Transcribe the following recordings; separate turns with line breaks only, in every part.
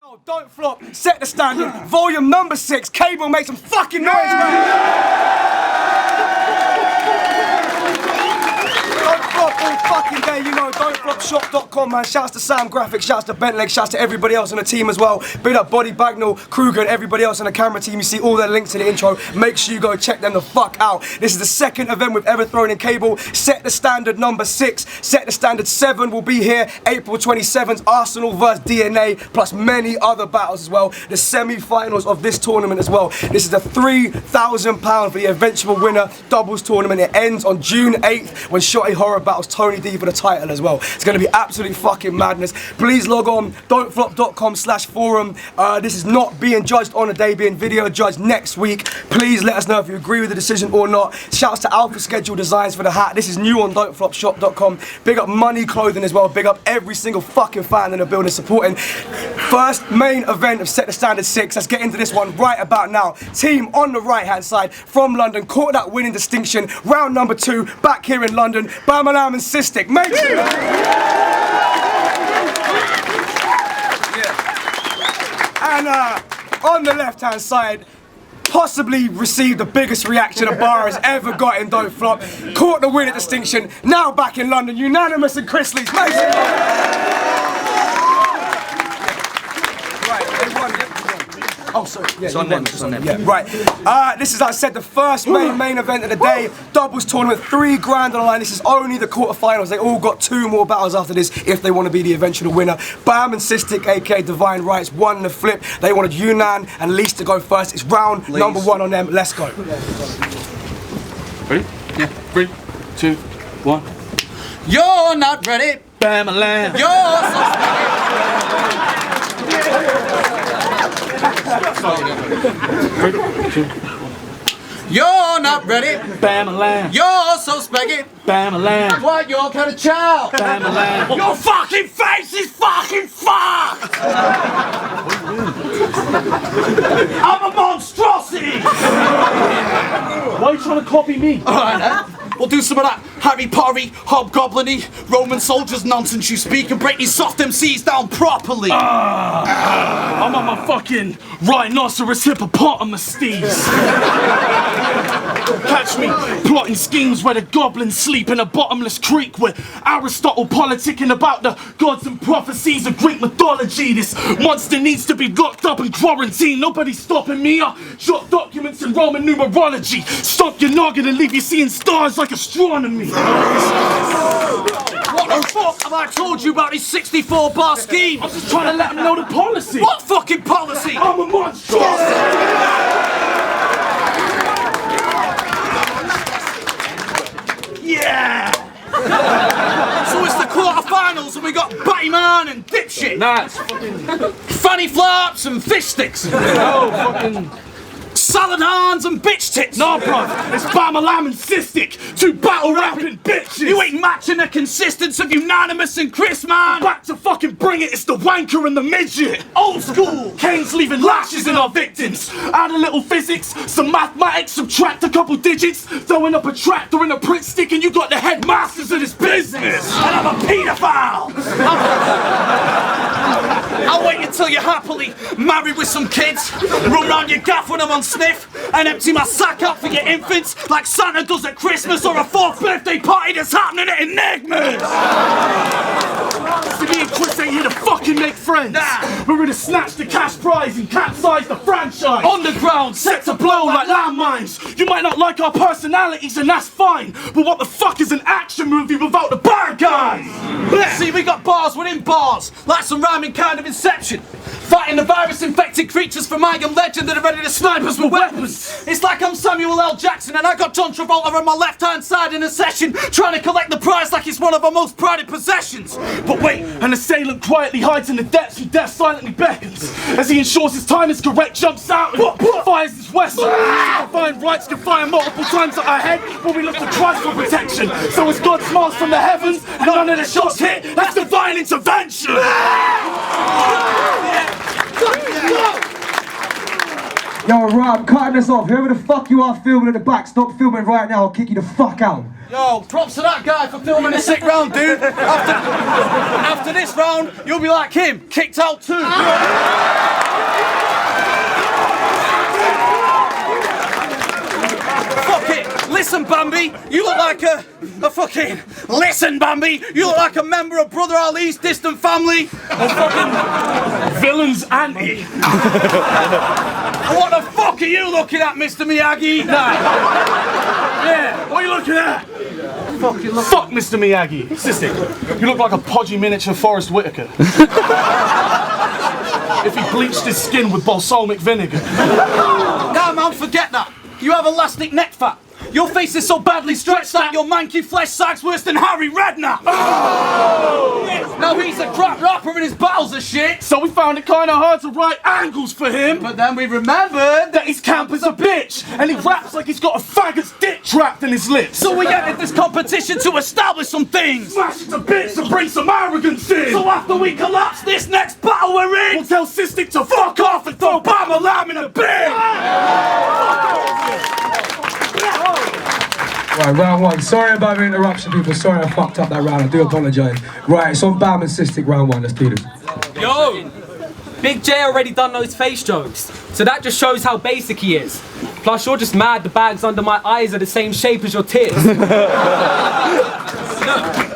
Oh, don't flop, set the standard, volume number 6, Cable, make some fucking noise, man! Don't flop all fucking day, you know, don'tflopshop.com, man. Shouts to Sam Graphics, shouts to Bentleg, shouts to everybody else on the team as well. Big up Body Bagnall, Kruger, and everybody else on the camera team. You see all their links in the intro. Make sure you go check them the fuck out. This is the second event we've ever thrown in Cable. Set the standard number 6, set the standard 7 will be here April 27th. Arsenal vs DNA, plus many other battles as well. The semi-finals of this tournament as well. This is a £3,000 for the eventual winner doubles tournament. It ends on June 8th when Shotty Horror battles Tony D for the title as well. It's going to be absolutely fucking madness. Please log on don'tflop.com/forum. This is not being judged on a day, being video judged next week. Please let us know if you agree with the decision or not. Shouts to Alpha Schedule Designs for the hat. This is new on don'tflopshop.com. Big up Money Clothing as well. Big up every single fucking fan in the building supporting. First main event of Set the Standard 6. Let's get into this one right about now. Team on the right hand side from London caught that winning distinction. Round number 2 back here in London. BAMALAM and CYSTIC. Make sure. And on the left hand side, possibly received the biggest reaction a bar has ever got in Don't Flop. Caught the winning distinction. Now back in London. Unanimous and Chris Lees. Make sure. Oh, sorry. Yeah, it's on them. It's on them. Yeah, right. This is, like I said, the first main event of the day. Doubles tournament, £3 grand on the line. This is only the quarterfinals. They all got 2 more battles after this if they want to be the eventual winner. Bam and CYSTIC, aka Divine Rights, won the flip. They wanted Unan and Lease to go first. It's round number 1 on them. Let's go.
Ready? Yeah. 3, 2, 1.
You're not ready.
BAMALAM.
You're so You're not ready.
BAMALAM.
You're so spaggy.
BAMALAM.
What your kind of child?
BAMALAM.
Your fucking face is fucking fucked. I'm a monstrosity.
Why are you trying to copy me?
Alright, we'll do some of that Harry Pottery, hobgoblin-y, Roman soldiers nonsense you speak and break these soft MCs down properly.
I'm on my fucking rhinoceros hippopotamus steez. Catch me plotting schemes where the goblins sleep in a bottomless creek, with Aristotle politicking about the gods and prophecies of Greek mythology. This monster needs to be locked up and quarantined. Nobody's stopping me. I shot documents in Roman numerology. Stomp your noggin and leave you seeing stars like astronomy.
What the fuck have I told you about this 64-bar scheme?
I was just trying to let them know the policy.
What fucking policy?
I'm a monstrosity.
Yeah! So it's the quarterfinals and we got Batty Man and Dipshit.
Nah, it's fucking...
Fanny Flaps and Fish Sticks.
No, fucking...
Salad hands and bitch tits.
No, bruv, it's BAMALAM and CYSTIC, 2 battle-rapping bitches.
You ain't matching the consistency of Unanimous and Chris, man.
Back to fucking bring it, it's the wanker and the midget.
Old school.
Kane's leaving lashes in our victims. Add a little physics, some mathematics, subtract a couple digits, throwing up a tractor in a print stick and you got the headmasters of this business.
And I'm a paedophile. I'll wait until you're happily married with some kids, run round your gaff when I'm on sniff, and empty my sack out for your infants like Santa does at Christmas or a 4th birthday party that's happening at Enigmas.
See, me and Chris ain't here to fucking make friends.
Nah.
We're here to snatch the cash prize and capsize the franchise.
Underground,
Set to blow like landmines. You might not like our personalities and that's fine, but what the fuck is an action movie without the bad guys?
See, we got bars within bars, like some rhyming kind of Inception. Fighting the virus-infected creatures from I Am Legend that are ready to snipe us with weapons. It's like I'm Samuel L. Jackson and I got John Travolta on my left-hand side in a session, trying to collect the prize like it's one of our most prided possessions.
But wait, an assailant quietly hides in the depths and death silently beckons. As he ensures his time is correct, jumps out and fires his weapon. Divine rights can fire multiple times at our head, but we look to Christ for protection. So as God smiles from the heavens and none of the shots hit, that's divine intervention.
Yo, right, I'm cutting this off. Whoever the fuck you are filming at the back, stop filming right now. I'll kick you the fuck out.
Yo, props to that guy for filming a sick round, dude. After this round, you'll be like him, kicked out too. Fuck it. Listen, Bambi, you look like a fucking... Listen, Bambi, you look like a member of Brother Ali's distant family.
A fucking villain's auntie.
What the fuck are you looking at, Mr. Miyagi?
Yeah, what are you looking at? Fuck Mr. Miyagi. Cystic, you look like a podgy miniature Forrest Whitaker. If he bleached his skin with balsamic vinegar.
Nah, man, forget that. You have elastic neck fat. Your face is so badly stretched that your manky flesh sags worse than Harry Redknapp. Oh! Now he's a crap rapper and his battles are shit.
So we found it kind of hard to write angles for him.
But then we remembered
that his camp is a bitch, and he raps like he's got a faggot's dick trapped in his lips.
So we entered this competition to establish some things.
Smash it to bits and bring some arrogance in.
So after we collapse this next battle we're in,
we'll tell Cystic to fuck off and throw BAMALAM in a bin.
Right, round one. Sorry about the interruption, people. Sorry I fucked up that round. I do apologise. Right, it's on BAM and Cystic round one. Let's do this.
Yo! Big J already done those face jokes, so that just shows how basic he is. Plus, you're just mad the bags under my eyes are the same shape as your tears.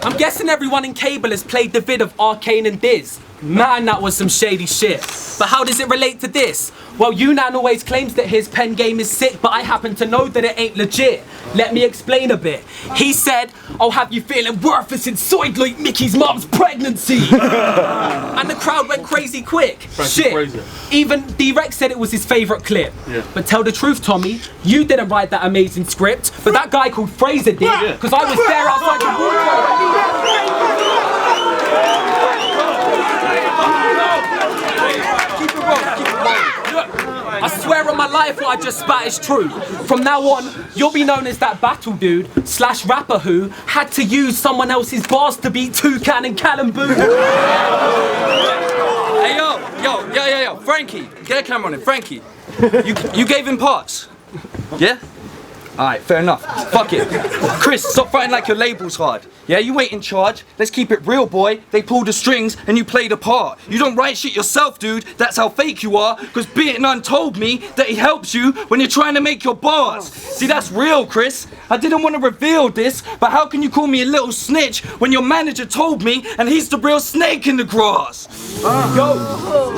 I'm guessing everyone in cable has played the vid of Arcane and Diz. Man, that was some shady shit. But how does it relate to this? Well, Unan always claims that his pen game is sick, but I happen to know that it ain't legit. Let me explain a bit. He said, I'll have you feeling worthless inside like Mickey's mum's pregnancy. And the crowd went crazy quick. Shit. Crazy. Even D-Rex said it was his favourite clip. Yeah. But tell the truth, Tommy, you didn't write that amazing script, but that guy called Fraser did, because I was there outside the I swear on my life what I just spat is true. From now on, you'll be known as that battle dude / rapper who had to use someone else's bars to beat Toucan and Callamboo.
Hey yo, Frankie, get a camera on him, Frankie. You gave him parts? Yeah? Alright, fair enough. Fuck it. Chris, stop fighting like your label's hard. Yeah, you ain't in charge. Let's keep it real, boy. They pull the strings and you play the part. You don't write shit yourself, dude. That's how fake you are. Cause None told me that he helps you when you're trying to make your bars. See, that's real, Chris. I didn't want to reveal this, but how can you call me a little snitch when your manager told me and he's the real snake in the grass?
Yo,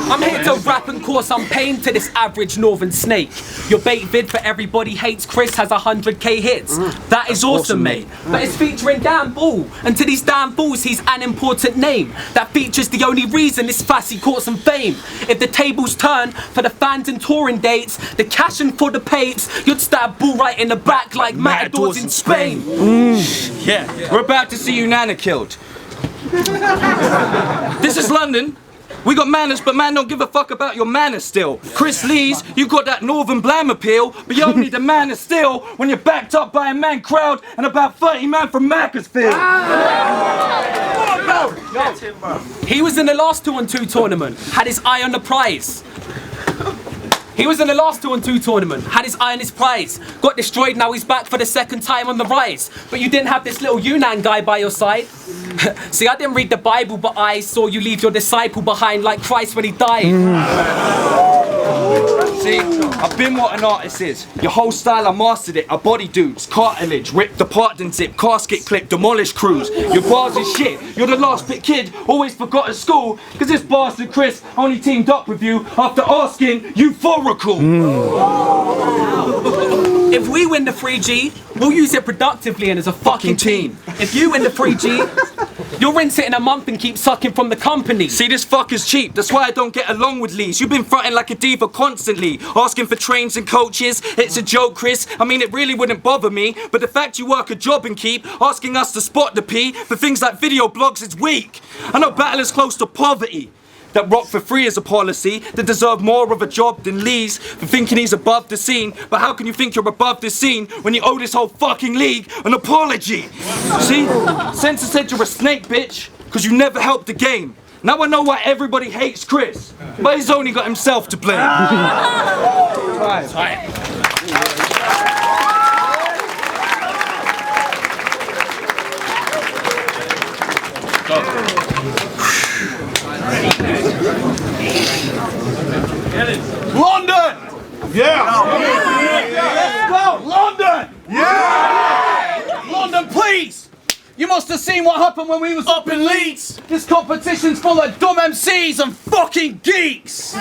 I'm here to rap and cause some pain to this average northern snake. Your bait vid for Everybody Hates Chris has 100k hits. That is awesome, mate. But it's featuring Dan Bull, and to these damn fools he's an important name. That feature's the only reason this Fassy caught some fame. If the tables turn for the fans and touring dates, the cash and for the papes, you'd stab Bull right in the back like matadors in Spain.
Yeah, we're about to see Unana killed. This is London. We got manners, but man don't give a fuck about your manners still. Chris Lees, you got that northern blam appeal, but you only the manners still when you're backed up by a man crowd and about 30 man from Macclesfield.
He was in the last 2-on-2 tournament, had his eye on the prize. He was in the last 2-on-2 tournament, had his eye on his prize. Got destroyed, now he's back for the second time on the rise. But you didn't have this little Unan guy by your side. See, I didn't read the Bible, but I saw you leave your disciple behind like Christ when he died.
See, I've been what an artist is. Your whole style, I mastered it. I body dudes, cartilage, ripped apart and zip, casket clip, demolish crews. Your bars is shit. You're the last bit kid, always forgot at school, cause this bastard Chris only teamed up with you after asking euphorical.
If we win the 3G, we'll use it productively and as a fucking team. If you win the 3G, you'll rinse it in a month and keep sucking from the company.
See, this fucker's cheap. That's why I don't get along with Lees. You've been fronting like a diva constantly, asking for trains and coaches. It's a joke, Chris. I mean, it really wouldn't bother me, but the fact you work a job and keep asking us to spot the P for things like video blogs is weak. I know battlers close to poverty that rock for free is a policy, that deserve more of a job than Lees for thinking he's above the scene. But how can you think you're above the scene when you owe this whole fucking league an apology? See, Censor said you're a snake, bitch, because you never helped the game. Now I know why everybody hates Chris, but he's only got himself to blame.
London! Let's go! London! London, please! You must have seen what happened when we was up in Leeds. This competition's full of dumb MCs and fucking geeks.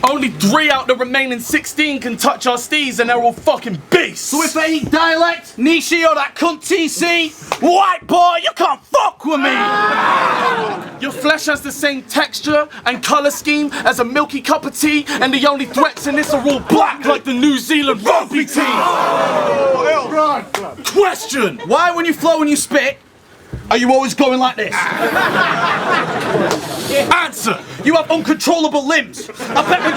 Only 3 out of the remaining 16 can touch our steez and they're all fucking beasts.
So if they eat dialect, Nishi or that cunt TC, white boy, you can't fuck with me!
Your flesh has the same texture and colour scheme as a milky cup of tea, and the only threats in this are all black like the New Zealand rugby team. Question!
Why when you flow and you spit, are you always going like this?
Answer!
You have uncontrollable limbs. I bet when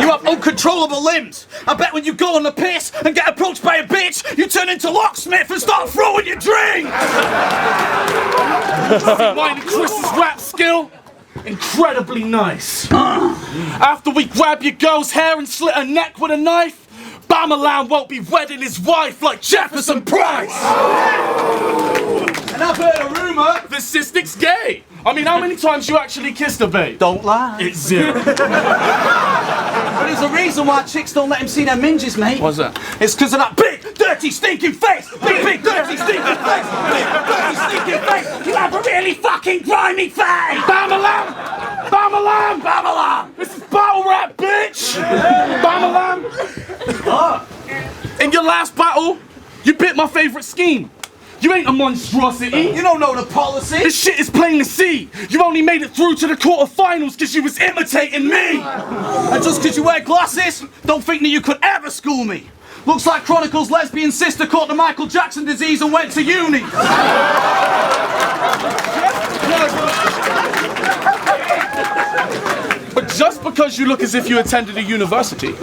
you have uncontrollable limbs. I bet when you go on the piss and get approached by a bitch, you turn into locksmith and start throwing your drink.
Mine and Chris's rap skill? Incredibly nice. After we grab your girl's hair and slit her neck with a knife, BAMALAM won't be wedding his wife like Jefferson Price.
And I've heard a rumour.
The cystic's gay. I mean, how many times you actually kissed a babe?
Don't lie.
It's 0.
But there's a reason why chicks don't let him see their minges, mate.
What's that?
It's because of that big, dirty, stinking face. Big, dirty, stinking face. Big, dirty, stinking face. You have a really fucking grimy face.
BAMALAM! BAMALAM!
BAMALAM!
This is battle rap, bitch! BAMALAM! In your last battle, you bit my favourite scheme. You ain't a monstrosity.
You don't know the policy.
This shit is plain to see. You only made it through to the quarterfinals because you was imitating me.
And just because you wear glasses, don't think that you could ever school me. Looks like Chronicle's lesbian sister caught the Michael Jackson disease and went to uni.
But just because you look as if you attended a university,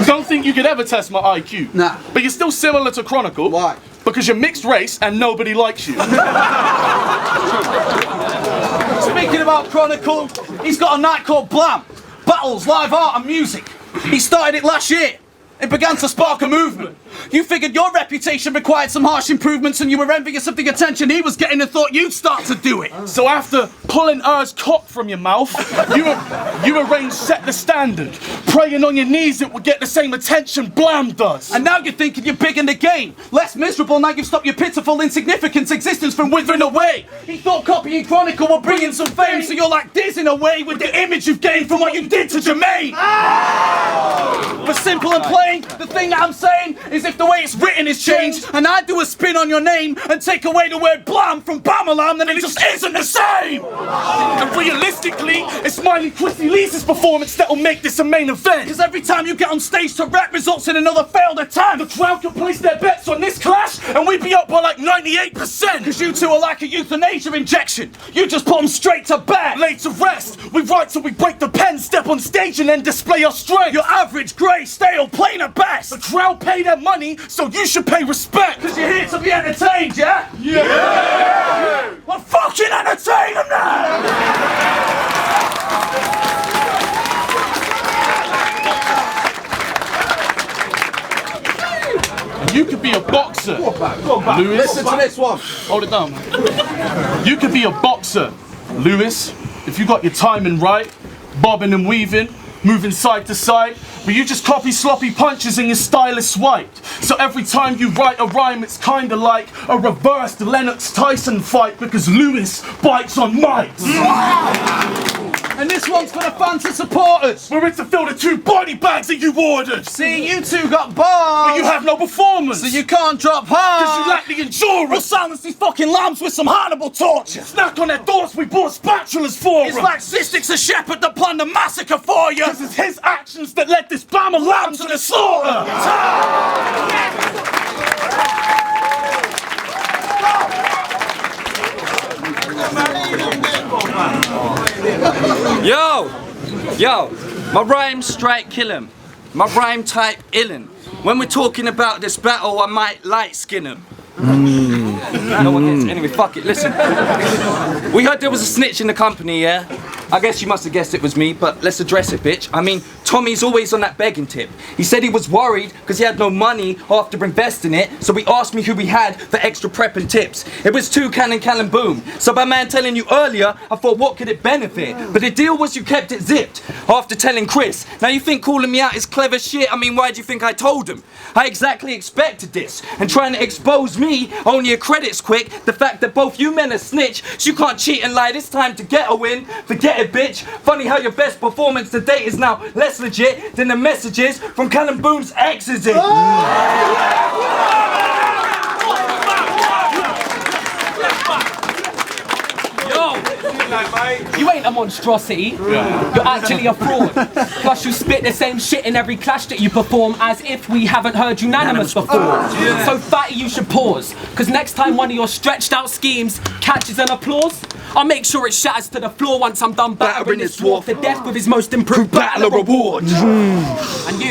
don't think you could ever test my IQ.
Nah.
But you're still similar to Chronicle.
Why?
Because you're mixed race and nobody likes you.
Speaking about Chronicle, he's got a night called BLAM. Battles, live art and music. He started it last year. It began to spark a movement. You figured your reputation required some harsh improvements and you were envious of the attention he was getting and thought you'd start to do it.
So after pulling Er's cock from your mouth, you arranged set the standard, praying on your knees it would get the same attention BLAM does.
And now you're thinking you're big in the game. Less miserable now you've stopped your pitiful, insignificant existence from withering away. He thought copying Chronicle would bring in some fame, so you're like dizzying away with the image you've gained from what you did to Jermaine. But simple and plain, the thing that I'm saying is if the way it's written is changed, and I do a spin on your name and take away the word BLAM from BAMALAM, then it just isn't the same!
And realistically, it's Miley Chrissy Leese's performance that'll make this a main event.
Because every time you get on stage to rap results in another failed attempt.
The crowd can place their bets on this clash, and we'd be up by like 98%.
Because you two are like a euthanasia injection. You just put them straight to bed.
Laid to rest, we write till we break the pen, step on stage and then display our strength.
You're average, grey, stale, plain at best.
The crowd pay their money, so you should pay respect.
Because you're here to be entertained, yeah?
Yeah!
Well, fucking entertain them now!
You could be a boxer, Lewis.
Listen to this one.
Hold it down. You could be a boxer, Lewis, if you got your timing right, bobbing and weaving, moving side to side, but you just copy sloppy punches and your style is swiped. So every time you write a rhyme, it's kinda like a reversed Lennox Tyson fight because Lewis bites on mics.
And this one's for the fans and supporters.
We're in to fill the 2 body bags that you ordered.
See, you two got bars.
But you have no performance.
So you can't drop hard.
Because you lack the endurance.
We'll silence these fucking lambs with some Hannibal torture.
Snack on their thoughts, we bought spatulas for
It's
them.
like Cystic's a shepherd that planned a massacre for you.
This is his actions that led this BAMALAM to the slaughter.
Yo, my rhyme strike kill 'em. My rhyme type illin'. When we're talking about this battle, I might light skin 'em. No one gets anyway, fuck it, listen. We heard there was a snitch in the company, yeah? I guess you must have guessed it was me, but let's address it, bitch. I mean, Tommy's always on that begging tip. He said he was worried because he had no money after investing it, so he asked me who we had for extra prep and tips. It was Toucan and Callum Boom. So by man telling you earlier, I thought, what could it benefit? But the deal was you kept it zipped after telling Chris. Now you think calling me out is clever shit? I mean, why do you think I told him? I exactly expected this. And trying to expose me, only a credit's quick. The fact that both you men are snitch, so you can't cheat and lie this time to get a win. Forget it, bitch. Funny how your best performance to date is now less legit than the messages from Callum Boom's exes.
You ain't a monstrosity. You're actually a fraud. Plus you spit the same shit in every clash that you perform as if we haven't heard unanimous before. So fatty, you should pause. Cause next time one of your stretched out schemes catches an applause, I'll make sure it shatters to the floor once I'm done battering this dwarf to death with his most improved battler award. And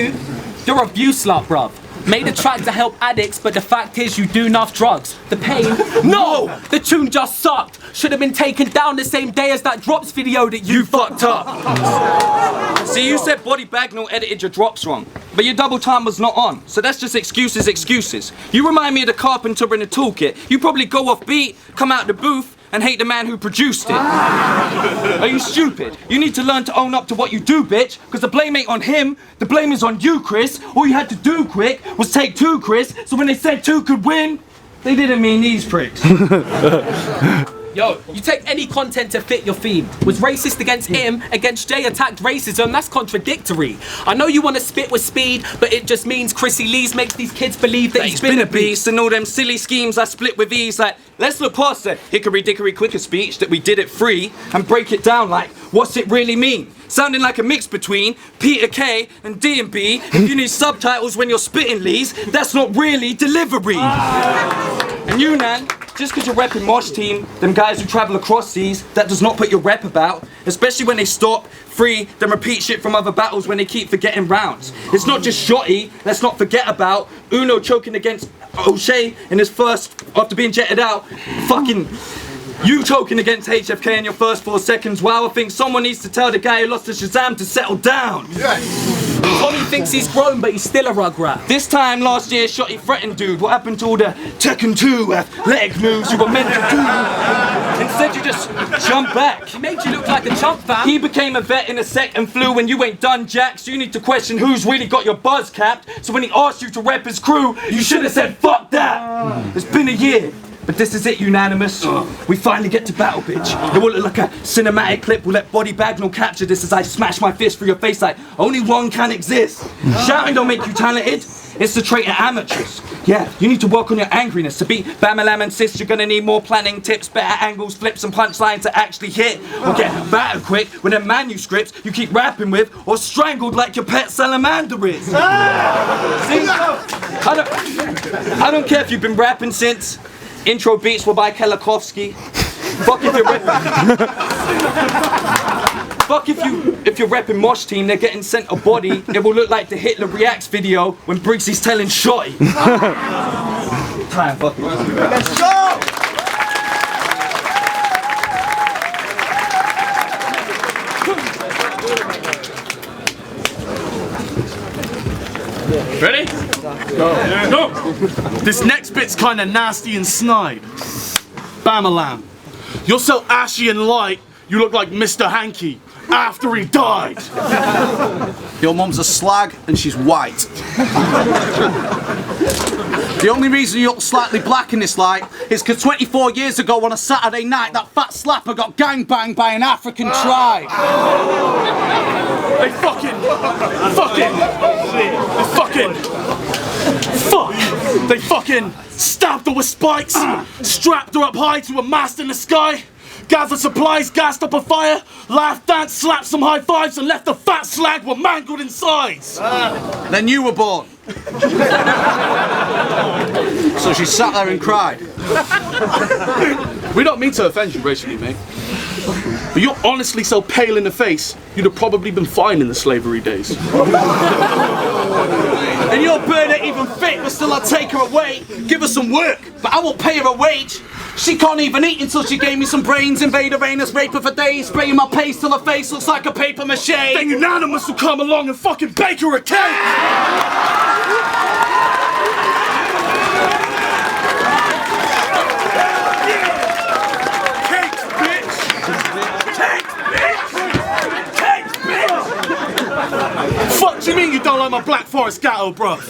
you're a view slut, bruv. Made a track to help addicts, but the fact is you do enough drugs. The pain, no! The tune just sucked. Should have been taken down the same day as that drops video that you fucked up.
See, you said Body Bagnall edited your drops wrong, but your double time was not on. So that's just excuses. You remind me of the carpenter in the toolkit. You probably go off beat, come out the booth, and hate the man who produced it. Are you stupid? You need to learn to own up to what you do, bitch, because the blame ain't on him, the blame is on you, Chris. All you had to do, quick, was take two, Chris, so when they said two could win, they didn't mean these pricks.
Yo, you take any content to fit your theme. Was racist against him, against Jay attacked racism, that's contradictory. I know you want to spit with speed, but it just means Chrissy Lees makes these kids believe that he's been a beast.
And all them silly schemes I split with ease, like, let's look past that hickory dickory quicker speech that we did it free and break it down like, what's it really mean? Sounding like a mix between Peter K and D&B. If you need subtitles when you're spitting, Lees, that's not really delivery. And you, Nan, just because you're repping Mosh Team, them guys who travel across seas, that does not put your rep about. Especially when they stop, free, then repeat shit from other battles when they keep forgetting rounds. It's not just Shotty, let's not forget about Uno choking against O'Shea in his first, after being jetted out. Fucking you choking against HFK in your first 4 seconds. Wow, I think someone needs to tell the guy who lost to Shazam to settle down.
Tommy thinks he's grown, but he's still a rugrat.
This time last year, Shotty threatened dude. What happened to all the Tekken 2 athletic moves you were meant to do? Instead, you just jumped back.
He made you look like a chump, fam.
He became a vet in a sec and flew when you ain't done jack, so you need to question who's really got your buzz capped. So when he asked you to rep his crew, you should have said, fuck that. It's been a year. But this is it, unanimous. We finally get to battle, bitch. It will look like a cinematic clip. We'll let Body Bagnall capture this as I smash my fist through your face like only one can exist. Shouting don't make you talented. It's the trait of amateurs. Yeah, you need to work on your angriness. To beat BAMALAM and Cyst, you're gonna need more planning tips, better angles, flips and punchlines to actually hit. Or get battered quick with them manuscripts you keep rapping with, or strangled like your pet salamander is. See? I don't care if you've been rapping since. Intro beats were by Kelakovsky. Fuck if you're repping. Fuck if you're repping Mosh Team, they're getting sent a body. It will look like the Hitler Reacts video when Briggsy's telling Shotty. Time, fuck it.
Let's go!
Ready? Go. This next bit's kinda nasty and snide. BAMALAM. You're so ashy and light, you look like Mr. Hanky after he died.
Your mum's a slag and she's white. The only reason you look slightly black in this light is because 24 years ago on a Saturday night, that fat slapper got gangbanged by an African tribe.
They fucking stabbed her with spikes, strapped her up high to a mast in the sky, gathered supplies, gassed up a fire, laughed, danced, slapped some high fives and left the fat slag with mangled insides.
Then you were born. So she sat there and cried.
We don't mean to offend you racially, mate. But you're honestly so pale in the face, you'd have probably been fine in the slavery days.
And your bird ain't even fit, but still I'll take her away, give her some work, but I won't pay her a wage. She can't even eat until she gave me some brains. Invader Anus, rape her for days. Spraying my paste till her face looks like a paper mache.
Then Unanimous will come along and fucking bake her a cake! Fuck do you mean you don't like my Black Forest Gatto, bruv?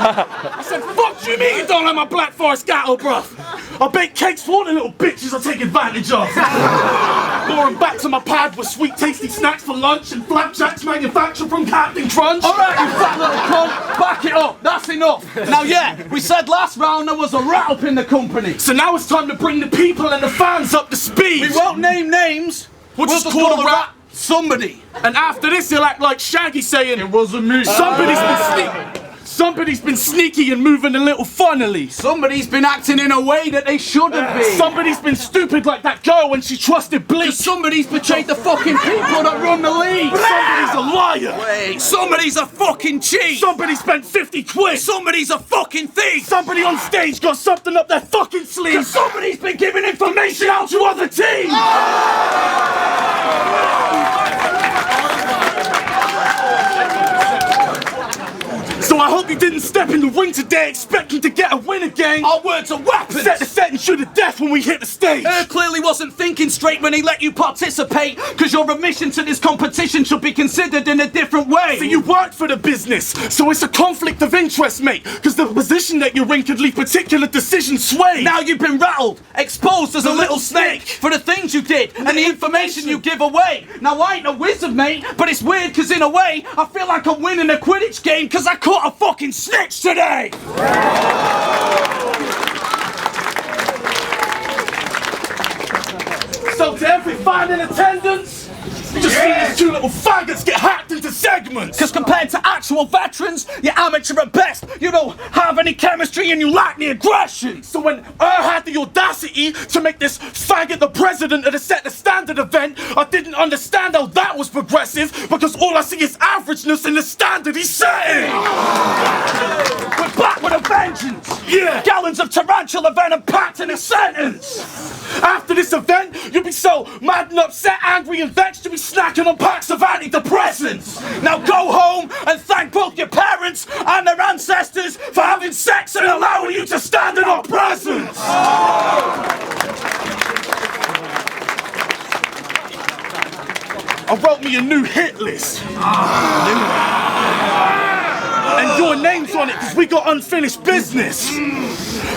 I said, fuck do you mean you don't like my Black Forest Gatto, bruv? I bake cakes for all the little bitches I take advantage of. Going back to my pad with sweet tasty snacks for lunch and flapjacks manufactured from Captain Crunch.
Alright, you fat little cunt, back it up, that's enough. Now yeah, we said last round there was a rat up in the company.
So now it's time to bring the people and the fans up to speed.
We won't name names,
we'll just call the rat
somebody.
And after this he'll act like Shaggy saying, it wasn't me. Somebody's been sneaky and moving a little funnily.
Somebody's been acting in a way that they shouldn't be.
Somebody's been stupid like that girl when she trusted Bleak.
Somebody's betrayed the fucking people that run the league.
Somebody's a liar.
Wait, somebody's a fucking cheat.
Somebody spent 50 quid.
Somebody's a fucking thief.
Somebody on stage got something up their fucking sleeve.
Somebody's been giving information out
to other teams. So I hope you didn't step in the ring today expecting to get a win again.
Our words are weapons.
Set the set and shoot to death when we hit the stage.
Clearly wasn't thinking straight when he let you participate, because your admission to this competition should be considered in a different way.
So you work for the business, so it's a conflict of interest, mate, because the position that you're in could leave particular decisions swayed.
Now you've been rattled, exposed as a little snake for the things you did and the information you give away. Now I ain't a wizard, mate, but it's weird because in a way I feel like I'm winning a Quidditch game because I caught a fucking snitch today!
So to every fan in attendance, you just see these two little faggots get hacked into segments.
Because compared to actual veterans, you're amateur at best. You don't have any chemistry and you lack the aggression.
So when had the audacity to make this faggot the president of the Set the Standard event, I didn't understand how that was progressive, because all I see is averageness in the standard he's setting.
We're back with a vengeance.
Yeah.
Gallons of tarantula venom packed in a sentence.
After this event, you'll be so mad and upset, angry and vexed, you'll be snacking on packs of antidepressants.
Now go home and thank both your parents and their ancestors for having sex and allowing you to stand in our presence.
I wrote me a new hit list. And your name's on it because we got unfinished business.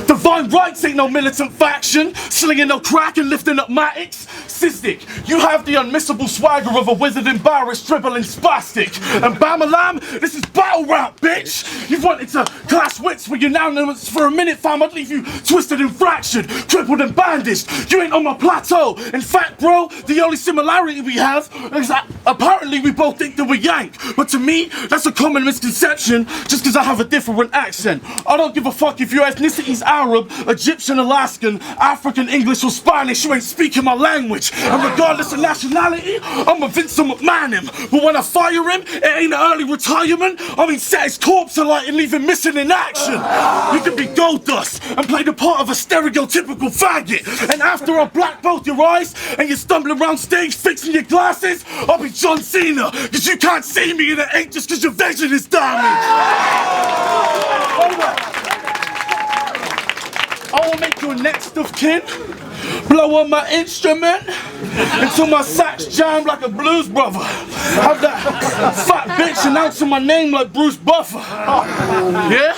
Divine Rights ain't no militant faction, slinging no crack and lifting up matics. Cystic, you have the unmissable swagger of a wizard embarrassed, dribbling spastic. And BAMALAM, this is battle rap, bitch. You've wanted to clash wits with Unanimous for a minute, fam. I'd leave you twisted and fractured, crippled and bandaged. You ain't on my plateau. In fact, bro, the only similarity we have is that apparently we both think that we're Yank. But to me, that's a common misconception just because I have a different accent. I don't give a fuck if your ethnicity's Arab, Egyptian, Alaskan, African, English or Spanish. You ain't speaking my language. And regardless of nationality, I'ma Vince McMahon him. But when I fire him, it ain't an early retirement. I mean set his corpse alight and leave him missing in action. You can be gold dust and play the part of a stereotypical faggot. And after I black both your eyes and you're stumbling around stage fixing your glasses, I'll be John Cena. Cause you can't see me and it ain't just cause your vision is damaged. I will make your next of kin blow on my instrument until my sax jam like a blues brother. Have that fat bitch announcing my name like Bruce Buffer. Yeah?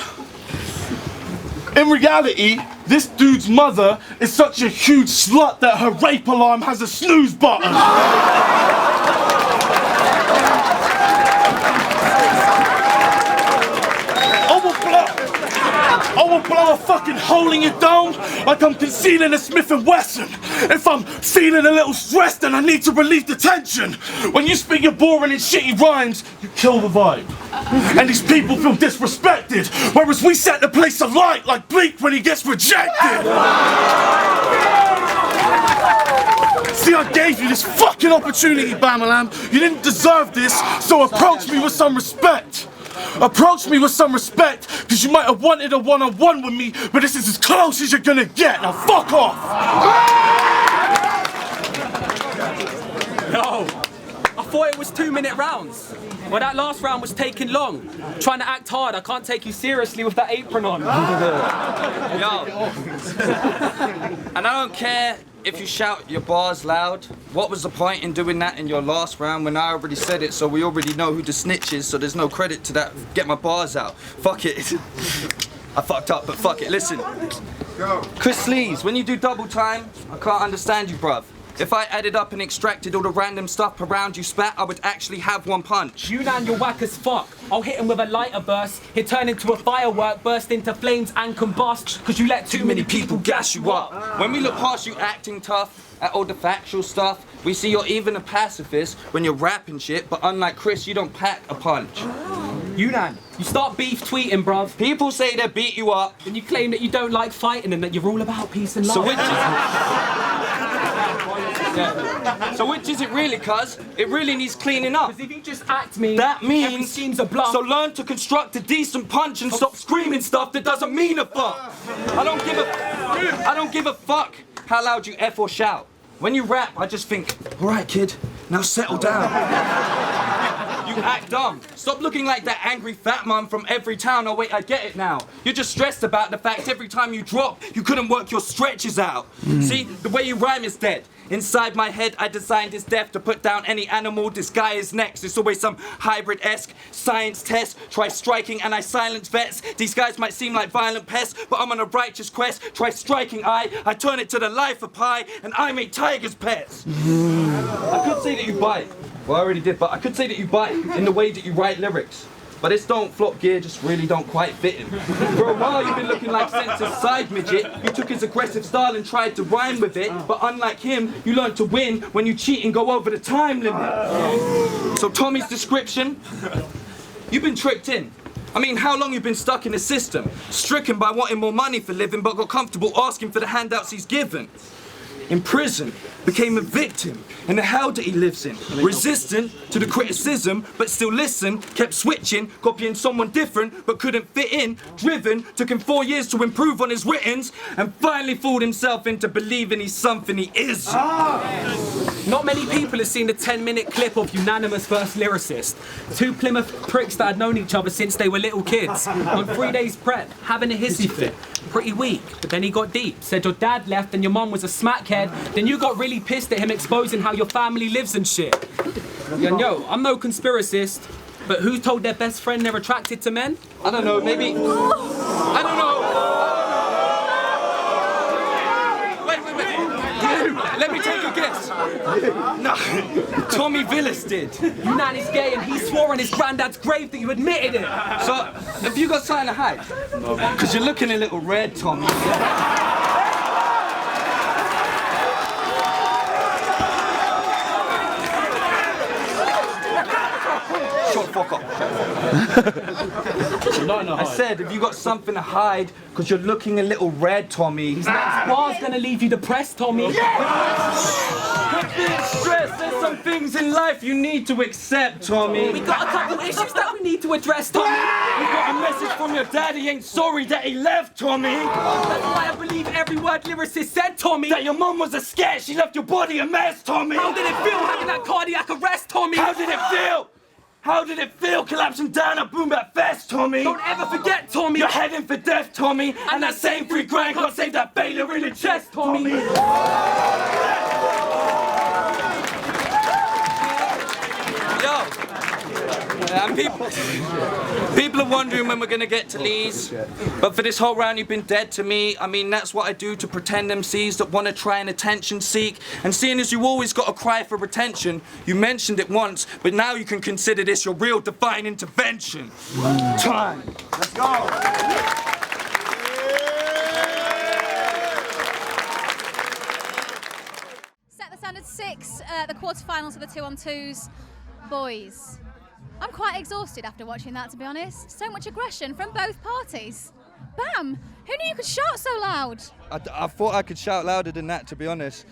In reality, this dude's mother is such a huge slut that her rape alarm has a snooze button. I will blow a fucking hole in your dome like I'm concealing a Smith & Wesson. If I'm feeling a little stressed and I need to relieve the tension. When you spit your boring and shitty rhymes, you kill the vibe. And these people feel disrespected, whereas we set the place alight like Bleak when he gets rejected. See, I gave you this fucking opportunity, BAMALAM. You didn't deserve this, so approach me with some respect. Approach me with some respect, cause you might have wanted a one-on-one with me, but this is as close as you're gonna get. Now fuck off!
Yo, I thought it was 2-minute rounds. Well, that last round was taking long. Trying to act hard, I can't take you seriously with that apron on.
Yo. And I don't care if you shout your bars loud. What was the point in doing that in your last round when I already said it, so we already know who the snitch is, so there's no credit to that. Get my bars out. Fuck it. I fucked up, but fuck it. Listen. Chris Lees, when you do double time, I can't understand you, bruv. If I added up and extracted all the random stuff around you spat, I would actually have one punch.
Yunan, you're whack as fuck. I'll hit him with a lighter burst. He'll turn into a firework, burst into flames and combust, cause you let too many people gas you up.
When we look past you acting tough at all the factual stuff, we see you're even a pacifist when you're rapping shit, but unlike Chris, you don't pack a punch.
Yunan, you start beef tweeting, bruv.
People say they beat you up.
And you claim that you don't like fighting and that you're all about peace and love.
So which is it really, cuz? It really needs cleaning up.
Because if you just act me,
that means
every scheme's a bluff.
So learn to construct a decent punch and stop screaming stuff that doesn't mean a fuck. I don't give a fuck how loud you F or shout. When you rap, I just think, all right, kid, now settle down. You act dumb. Stop looking like that angry fat mum from every town. Oh wait, I get it now. You're just stressed about the fact every time you drop, you couldn't work your stretches out. See, the way you rhyme is dead. Inside my head, I designed this death to put down any animal. This guy is next. It's always some hybrid-esque science test. Try striking and I silence vets. These guys might seem like violent pests, but I'm on a righteous quest. Try striking I turn it to the life of pi, and I make tigers pets. I could say that you bite. Well, I already did, but I could say that you bite in the way that you write lyrics. But this don't flop gear, just really don't quite fit him. For a while you've been looking like Sensor's side midget. You took his aggressive style and tried to rhyme with it. But unlike him, you learned to win when you cheat and go over the time limit. So Tommy's description, you've been tricked in. I mean, how long you been stuck in the system? Stricken by wanting more money for living, but got comfortable asking for the handouts he's given. In prison, became a victim in the hell that he lives in. Resistant to the criticism, but still listen, kept switching, copying someone different, but couldn't fit in. Driven, took him 4 years to improve on his writtens, and finally fooled himself into believing he's something he isn't.
Not many people have seen the 10-minute clip of Unanimous first lyricist. 2 Plymouth pricks that had known each other since they were little kids. On 3 days prep, having a hissy fit. Pretty weak, but then he got deep. Said your dad left and your mum was a smackhead. Then you got really pissed at him exposing how your family lives and shit. And yo, I'm no conspiracist, but who told their best friend they're attracted to men?
I don't know, maybe... I don't know. Wait. Let me take a guess. No, Tommy Villas did.
Yunan is gay and he swore on his granddad's grave that you admitted it.
So, have you got something to hide? Because you're looking a little red, Tommy. Shut the fuck up. I said, have you got something to hide? Because you're looking a little red, Tommy.
His next bar's gonna leave you depressed, Tommy.
Quit being stressed. There's some things in life you need to accept, Tommy.
We got a couple issues that we need to address, Tommy.
We got a message from your dad. He ain't sorry that he left, Tommy.
That's why I believe every word lyricist said, Tommy.
That your mum was a sketch. She left your body a mess, Tommy.
How did it feel having that cardiac arrest, Tommy?
How did it feel? How did it feel collapsing down a boom bap fest, Tommy?
Don't ever forget, Tommy.
You're heading for death, Tommy. And that same $3 grand can't save that bailiff in the chest, Tommy. Yo. And people are wondering when we're gonna get to Lees. But for this whole round, you've been dead to me. I mean, that's what I do to pretend MCs that want to try and attention seek. And seeing as you always got to cry for attention, you mentioned it once, but now you can consider this your real divine intervention. Time.
Let's go.
Set the standard 6, the quarterfinals of the 2-on-2s. Boys, I'm quite exhausted after watching that, to be honest. So much aggression from both parties. Bam! Who knew you could shout so loud?
I thought I could shout louder than that, to be honest.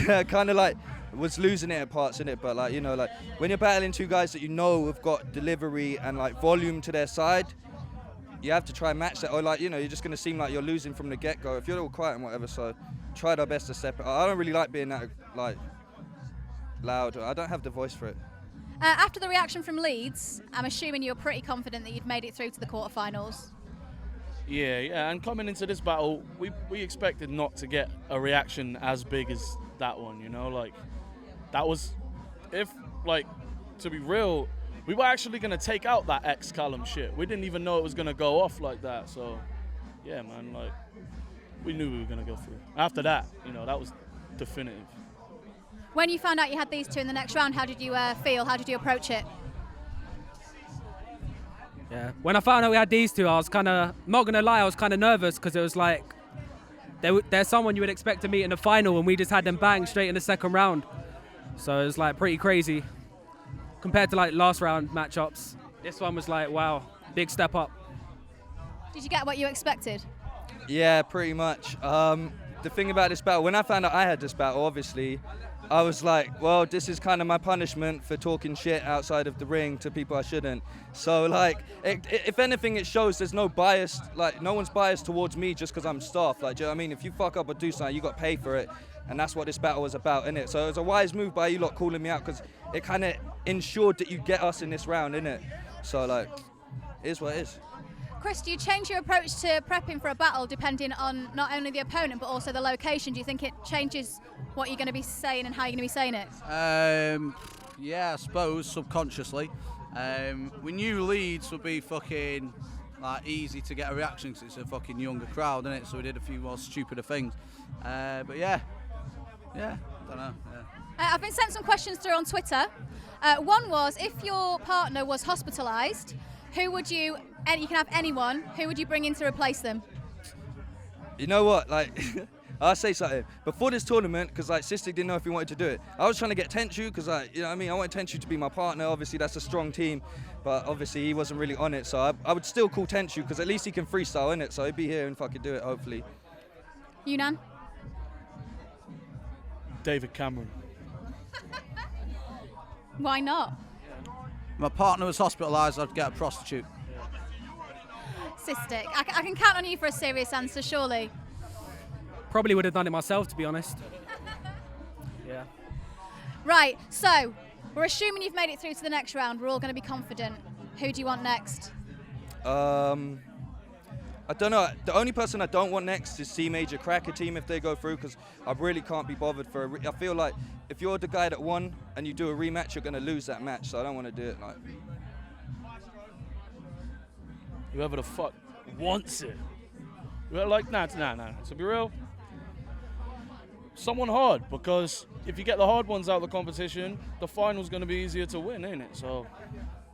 Kind of like was losing it at parts, innit? But like, you know, like when you're battling two guys that you know have got delivery and like volume to their side, you have to try and match that. Or like, you know, you're just gonna seem like you're losing from the get-go if you're all quiet and whatever. So tried our best to step it. I don't really like being that like loud. I don't have the voice for it.
After the reaction from Leeds, I'm assuming you were pretty confident that you'd made it through to the quarterfinals.
Yeah, and coming into this battle, we expected not to get a reaction as big as that one, you know, like, that was, to be real, we were actually going to take out that ex-Callum shit. We didn't even know it was going to go off like that, so, yeah, man, like, we knew we were going to go through. After that, you know, that was definitive.
When you found out you had these two in the next round, how did you feel? How did you approach it?
Yeah, when I found out we had these two, I was kind of, not going to lie, I was kind of nervous because it was like, they're someone you would expect to meet in the final and we just had them bang straight in the second round. So it was like pretty crazy compared to like last round matchups. This one was like, wow, big step up.
Did you get what you expected?
Yeah, pretty much. The thing about this battle, when I found out I had this battle, obviously, I was like, well, this is kind of my punishment for talking shit outside of the ring to people I shouldn't. So, like, if anything, it shows there's no bias, like, no one's biased towards me just because I'm staff. Like, do you know what I mean? If you fuck up or do something, you got to pay for it. And that's what this battle was about, innit? So it was a wise move by you lot calling me out because it kind of ensured that you get us in this round, innit? So, like, it is what it is.
Chris, do you change your approach to prepping for a battle depending on not only the opponent but also the location? Do you think it changes what you're going to be saying and how you're going to be saying it?
Yeah, I suppose subconsciously. We knew Leeds would be fucking like easy to get a reaction because it's a fucking younger crowd, isn't it? So we did a few more stupider things. But yeah, I don't know. Yeah.
I've been sent some questions through on Twitter. One was, if your partner was hospitalised, who would you, and you can have anyone, who would you bring in to replace them?
You know what, like, I'll say something. Before this tournament, because like Cystic didn't know if he wanted to do it, I was trying to get Tenchu because, like, you know what I mean, I wanted Tenchu to be my partner. Obviously, that's a strong team, but obviously he wasn't really on it. So I would still call Tenchu because at least he can freestyle in it. So he'd be here and fucking do it, hopefully.
Yunan?
David Cameron.
Why not?
If my partner was hospitalised, I'd get a prostitute.
Cystic. I can count on you for a serious answer, surely.
Probably would have done it myself, to be honest. Yeah.
Right, so we're assuming you've made it through to the next round. We're all going to be confident. Who do you want next?
I don't know. The only person I don't want next is C Major Cracker Team if they go through, because I really can't be bothered for I feel like if you're the guy that won and you do a rematch, you're going to lose that match, so I don't want to do it. Like,
Whoever the fuck wants it. Like, nah. To be real, someone hard, because if you get the hard ones out of the competition, the final's going to be easier to win, ain't it? So,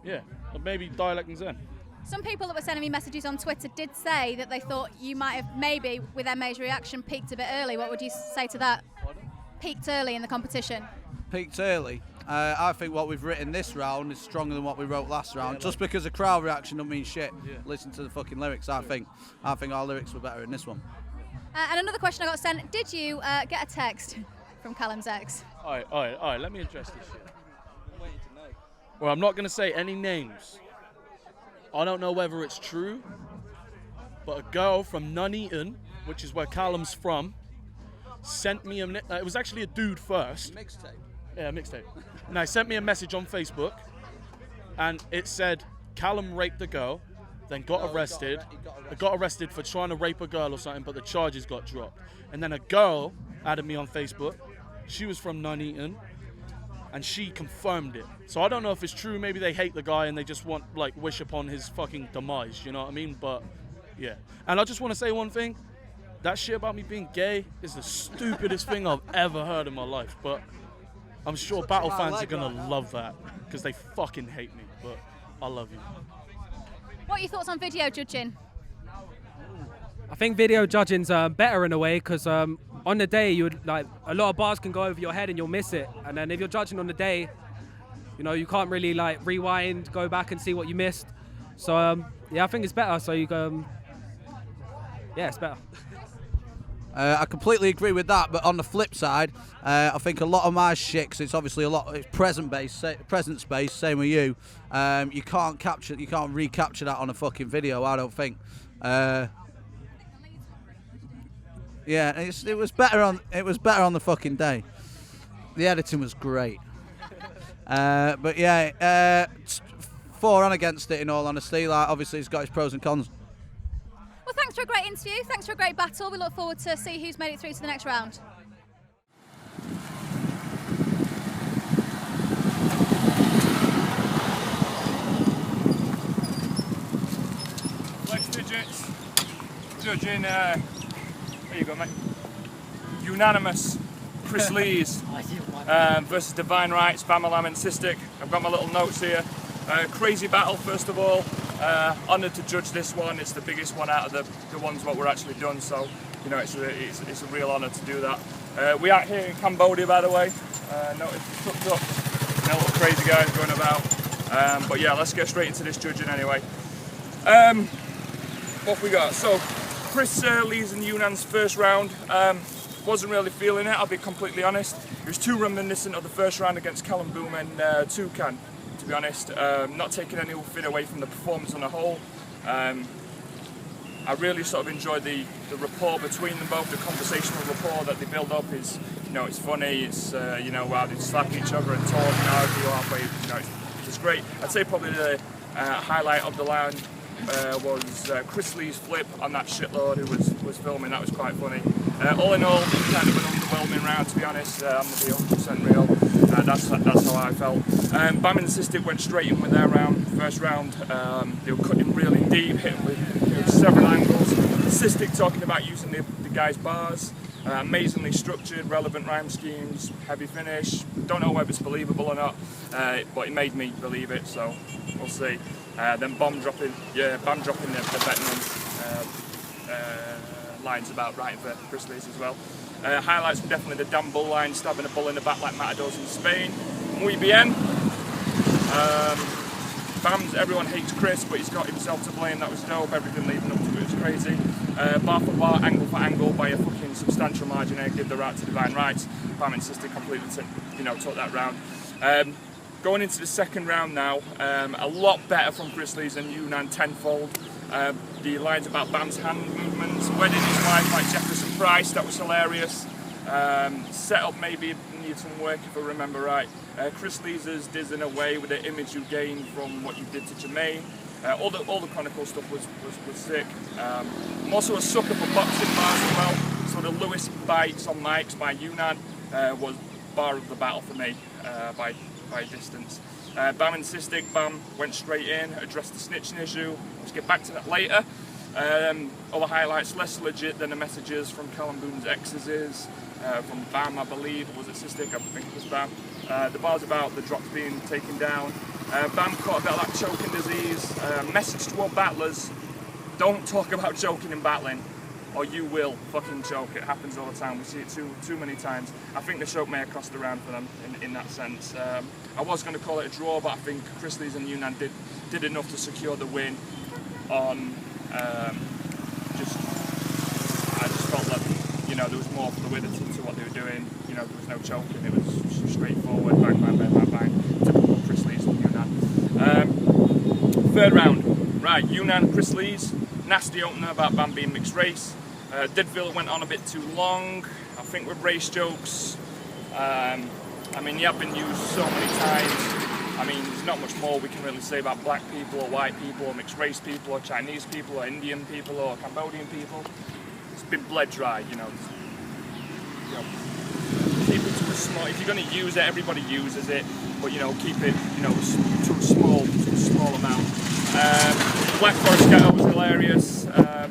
yeah, maybe Dialect and Zen.
Some people that were sending me messages on Twitter did say that they thought you might have maybe, with MA's reaction, peaked a bit early. What would you say to that? Peaked early in the competition.
Peaked early. I think what we've written this round is stronger than what we wrote last round. Just because a crowd reaction don't mean shit. Yeah. Listen to the fucking lyrics. I think our lyrics were better in this one.
And another question I got sent: did you get a text from Callum's ex?
All right. Let me address this shit. Well, I'm not gonna say any names. I don't know whether it's true, but a girl from Nuneaton, which is where Callum's from, sent me it was actually a dude first.
Mixtape.
Yeah, mixtape. No, he sent me a message on Facebook, and it said Callum raped a girl, then got arrested. Got arrested for trying to rape a girl or something, but the charges got dropped. And then a girl added me on Facebook. She was from Nuneaton, and she confirmed it. So I don't know if it's true. Maybe they hate the guy and they just want, like, wish upon his fucking demise. You know what I mean? But yeah. And I just want to say one thing. That shit about me being gay is the stupidest thing I've ever heard in my life. But I'm sure battle fans are gonna love that because they fucking hate me. But I love you.
What are your thoughts on video judging?
I think video judging's better in a way because on the day you would, like, a lot of bars can go over your head and you'll miss it, and then if you're judging on the day, you know, you can't really like rewind, go back and see what you missed. So yeah, I think it's better. So you go, yeah, it's better.
I completely agree with that, but on the flip side, I think a lot of my shit, 'cause it's obviously it's presence based, same with you. You can't recapture that on a fucking video. I don't think. Yeah, it was better on the fucking day. The editing was great. But yeah, for and against it, in all honesty. Like, obviously, it's got its pros and cons.
Well, thanks for a great interview. Thanks for a great battle. We look forward to see who's made it through to the next round.
Flex digits. Judging, there you go, mate. Unanimous. Chris Lees versus Divine Rights, BAMALAM CYSTIC. I've got my little notes here. Crazy battle, first of all. Honoured to judge this one. It's the biggest one out of the ones what we're actually done. So, you know, it's a real honour to do that. We out here in Cambodia, by the way. Notice the truck's up. You know, little crazy guys going about. But yeah, let's get straight into this judging anyway. What have we got? So, Chris Lees and Yunan's first round. Wasn't really feeling it, I'll be completely honest. It was too reminiscent of the first round against Callum Boom and Toucan, to be honest. Not taking anything away from the performance on the whole. I really sort of enjoyed the rapport between them both, the conversational rapport that they build up is, you know, it's funny, it's, you know, wow, they slap each other and talk and argue halfway, you know, it's great. I'd say probably the highlight of the round was Chris Lee's flip on that shitload who was filming. That was quite funny. All in all, kind of an underwhelming round, to be honest. I'm going to be 100% real. That's how I felt. BAMALAM CYSTIC went straight in with their round. First round, they were cutting really deep, hitting with several angles. CYSTIC talking about using the guy's bars. Amazingly structured, relevant rhyme schemes, heavy finish. Don't know whether it's believable or not, but it made me believe it, so we'll see. Then BAM dropping the veteran lines about writing for Chris Lees as well. Highlights were definitely the damn bull line, stabbing a bull in the back like Matadors in Spain. Muy bien. BAM's everyone hates Chris, but he's got himself to blame. That was dope. Everything leading up to it was crazy. Bar for bar, angle for angle, by a fucking substantial margin, I give the right to Divine Rights. BAMALAM CYSTIC completely, took that round. Going into the second round now, a lot better from Chris Lees and Yunan tenfold. The lines about Bam's hand movements, wedding his wife like Jefferson Price, that was hilarious. Setup maybe needed some work if I remember right. Chris Lees's dizzing away with the image you gained from what you did to Jermaine. All the Chronicle stuff was sick. I'm also a sucker for boxing bars as well. So the Lewis bites on mics by Yunan was bar of the battle for me by distance. BAMALAM CYSTIC, BAM went straight in, addressed the snitching issue. Let's get back to that later. Other highlights, less legit than the messages from Callum Boom's exes, from BAM, I believe, or was it CYSTIC? I think it was BAM. The bars about the drops being taken down. BAM caught a bit of that choking disease. Message to all battlers, don't talk about choking and battling, or you will fucking choke. It happens all the time. We see it too many times. I think the choke may have cost the round for them in that sense. I was going to call it a draw, but I think Chris Lees and Yunan did enough to secure the win on I just felt that, you know, there was more fluidity to what they were doing. You know, there was no choking. It was straightforward, bang, bang, bang, bang, bang. Typical Chris Lees and Yunan. Third round. Right, Yunan, Chris Lees. Nasty opener about BAM being mixed race. Did feel it went on a bit too long. I think with race jokes, I mean, they have been used so many times. I mean, there's not much more we can really say about black people or white people or mixed race people or Chinese people or Indian people or Cambodian people. It's been bled dry, you know. Keep it to a small. If you're going to use it, everybody uses it, but you know, keep it, you know, to a small amount. Black Forest Ghetto was hilarious. I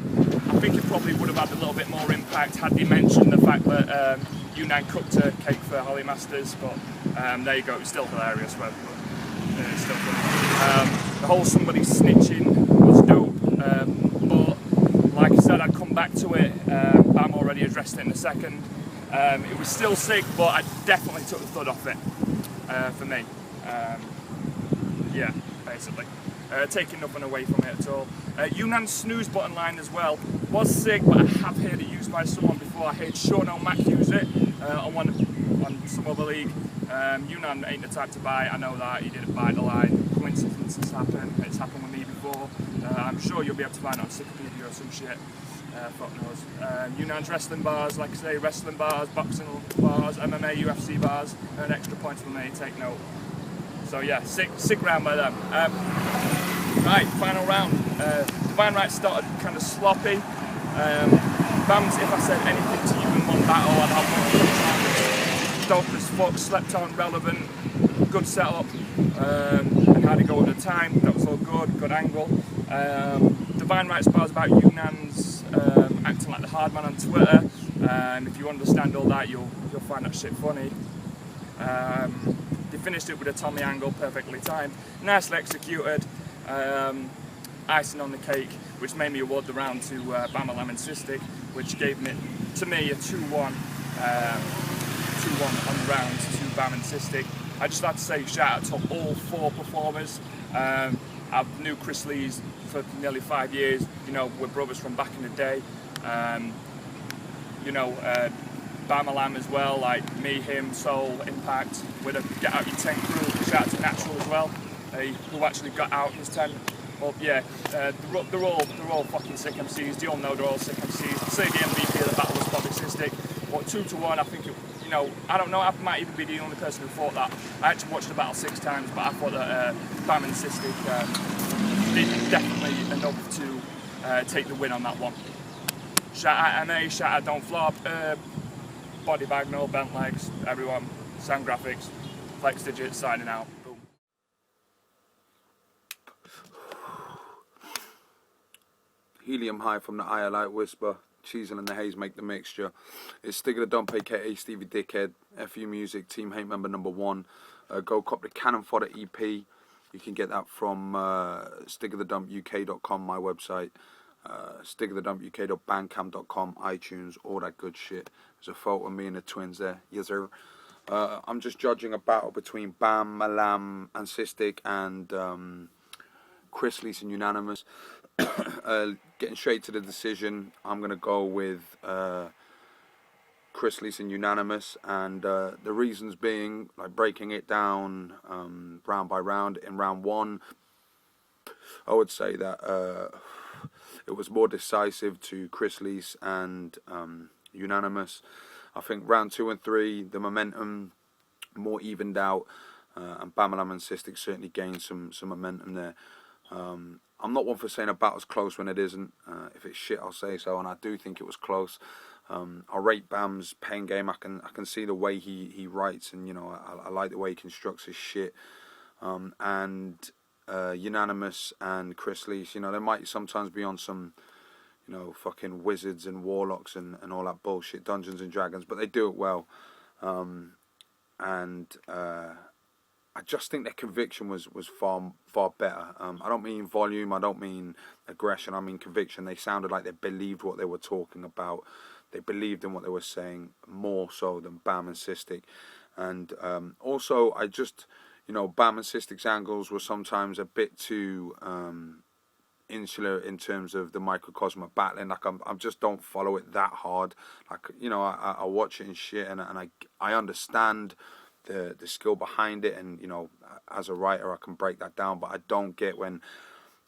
think it probably would have had a little bit more impact had they mentioned the fact that Yunan cooked a cake for Holly Masters, but there you go, it was still hilarious. But it's still funny. The whole somebody snitching was dope, but like I said, I'd come back to it. BAM already addressed it in a second. It was still sick, but I definitely took the thud off it for me. Yeah, basically. taking nothing away from it at all. Unan's snooze button line as well was sick, but I have heard it used by someone before. I heard Sean O'Mac use it on some other league. Unan ain't the type to buy it, I know that. He didn't buy the line. Coincidences happen. It's happened with me before. I'm sure you'll be able to find it on Wikipedia or some shit. Fuck knows. Unan's wrestling bars, like I say, wrestling bars, boxing bars, MMA, UFC bars, earn extra points for me, take note. So yeah, sick round by them. Right, final round. Divine Right started kind of sloppy. Bams, if I said anything to you in one battle, I'd have one dope as fuck, slept on, relevant, good setup, and had to go at the time. That was all good angle. Divine Right bars about Unan's acting like the hard man on Twitter. If you understand all that, you'll find that shit funny. They finished it with a Tommy angle, perfectly timed, nicely executed. Icing on the cake, which made me award the round to BAMALAM CYSTIC, which gave to me a 2-1 on the round to BAM and CYSTIC. I just like to say shout out to all 4 performers. I've knew Chris Lees for nearly 5 years. You know, we're brothers from back in the day. You know, BAMALAM as well, like me, him, Soul, Impact, with a Get Out Your Tent crew. Shout out to Natural as well, who actually got out his tent. Well, yeah, they're all fucking sick MCs. You all know they're all sick MCs. I'd say the MVP of the battle was probably CYSTIC. But 2-1, I think, you know, I don't know, I might even be the only person who thought that. I actually watched the battle 6 times, but I thought that BAM and CYSTIC did definitely enough to take the win on that one. Shout out MA, shout out Don't Flop, Body Bagnall, Bent Legs, everyone, Sound Graphics, Flex Digits, signing out. Boom.
Helium high from the Eye of Light Whisper. Cheesel and the Haze make the mixture. It's Stick of the Dump, aka Stevie Dickhead. FU Music, Team Hate member #1. Go cop the Cannon Fodder EP. You can get that from stickofthedumpuk.com, my website. stickofthedumpuk.bandcamp.com, iTunes, all that good shit. There's a photo of me and the twins there. Yes, sir. I'm just judging a battle between BAMALAM and CYSTIC and Chris Lees and Unanimous. Getting straight to the decision, I'm going to go with Chris Lees and Unanimous, and the reasons being, like breaking it down round by round. In round 1, I would say that it was more decisive to Chris Lees and Unanimous. I think round 2 and 3, the momentum more evened out, and BAMALAM and CYSTIC certainly gained some momentum there. I'm not one for saying a battle's close when it isn't. If it's shit, I'll say so, and I do think it was close. I rate Bam's pen game. I can see the way he writes, and you know, I like the way he constructs his shit. And Unanimous and Chris Lees, you know, they might sometimes be on some, you know, fucking wizards and warlocks and all that bullshit, Dungeons and Dragons, but they do it well. I just think their conviction was far better. I don't mean volume, I don't mean aggression, I mean conviction. They sounded like they believed what they were talking about. They believed in what they were saying more so than BAM and CYSTIC. And also, I just, you know, BAM and CYSTIC's angles were sometimes a bit too insular in terms of the microcosm of battling. Like I just don't follow it that hard. Like, you know, I watch it and shit, and I understand the skill behind it, and you know, as a writer I can break that down, but I don't get when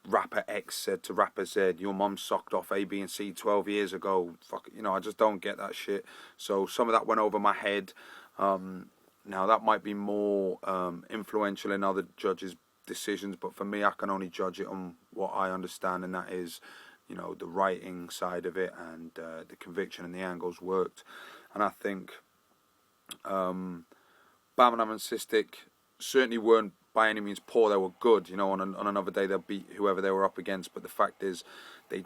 rapper X said to rapper Z, your mum sucked off A, B and C 12 years ago. Fuck, you know, I just don't get that shit. So some of that went over my head. Now that might be more influential in other judges' decisions, but for me I can only judge it on what I understand, and that is, you know, the writing side of it, and the conviction and the angles worked. And I think BAMALAM and CYSTIC certainly weren't by any means poor. They were good. You know, on another day they'll beat whoever they were up against. But the fact is, they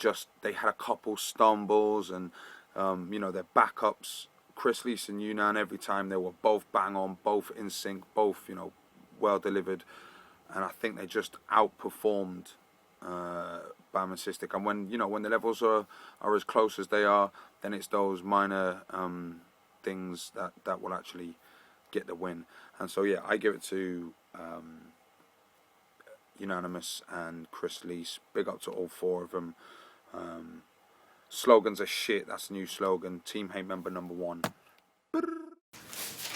had a couple stumbles, and you know, their backups, Chris Lees and Unan, every time they were both bang on, both in sync, both, you know, well delivered. And I think they just outperformed BAM and CYSTIC. And when, you know, when the levels are as close as they are, then it's those minor things that will actually get the win. And so yeah, I give it to Unanimous and Chris Lees. Big up to all 4 of them. Slogans are shit. That's the new slogan. Team hate member #1.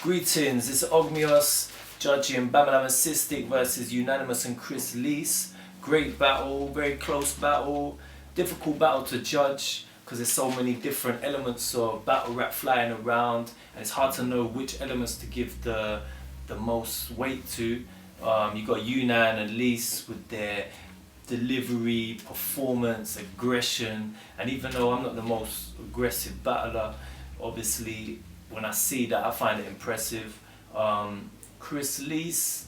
Greetings, it's Ogmios judging BAMALAM CYSTIC versus Unanimous and Chris Lees. Great battle, very close battle, difficult battle to judge because there's so many different elements of battle rap flying around, and it's hard to know which elements to give the most weight to. You got Unan and Lees with their delivery, performance, aggression, and even though I'm not the most aggressive battler, obviously when I see that I find it impressive. Chris Lees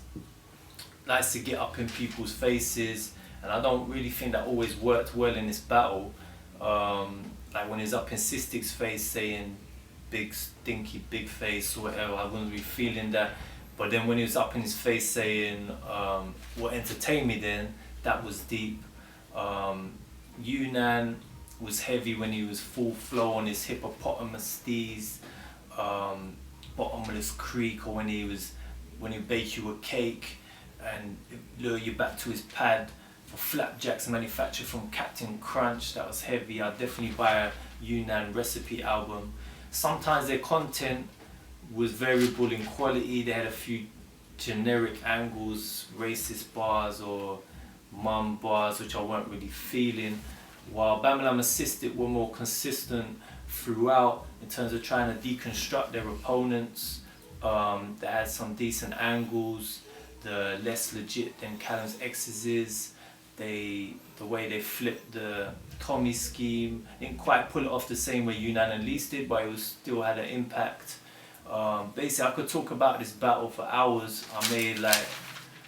likes to get up in people's faces, and I don't really think that always worked well in this battle. Like when he's up in Cystic's face saying big stinky big face or whatever, I wouldn't be feeling that. But then when he was up in his face saying what entertained me then, that was deep. Unan was heavy when he was full flow on his hippopotamus steez, bottomless creek, or when he bake you a cake and lure you back to his pad. For flapjacks manufactured from Captain Crunch, that was heavy. I'd definitely buy a Unan recipe album. Sometimes their content was variable in quality. They had a few generic angles, racist bars or mum bars, which I weren't really feeling, while BAMALAM and CYSTIC were more consistent throughout in terms of trying to deconstruct their opponents. They had some decent angles, the less legit than Callum's X's. The way they flipped the Tommy scheme, didn't quite pull it off the same way Unan and Lees did, but it still had an impact. Basically, I could talk about this battle for hours. I made like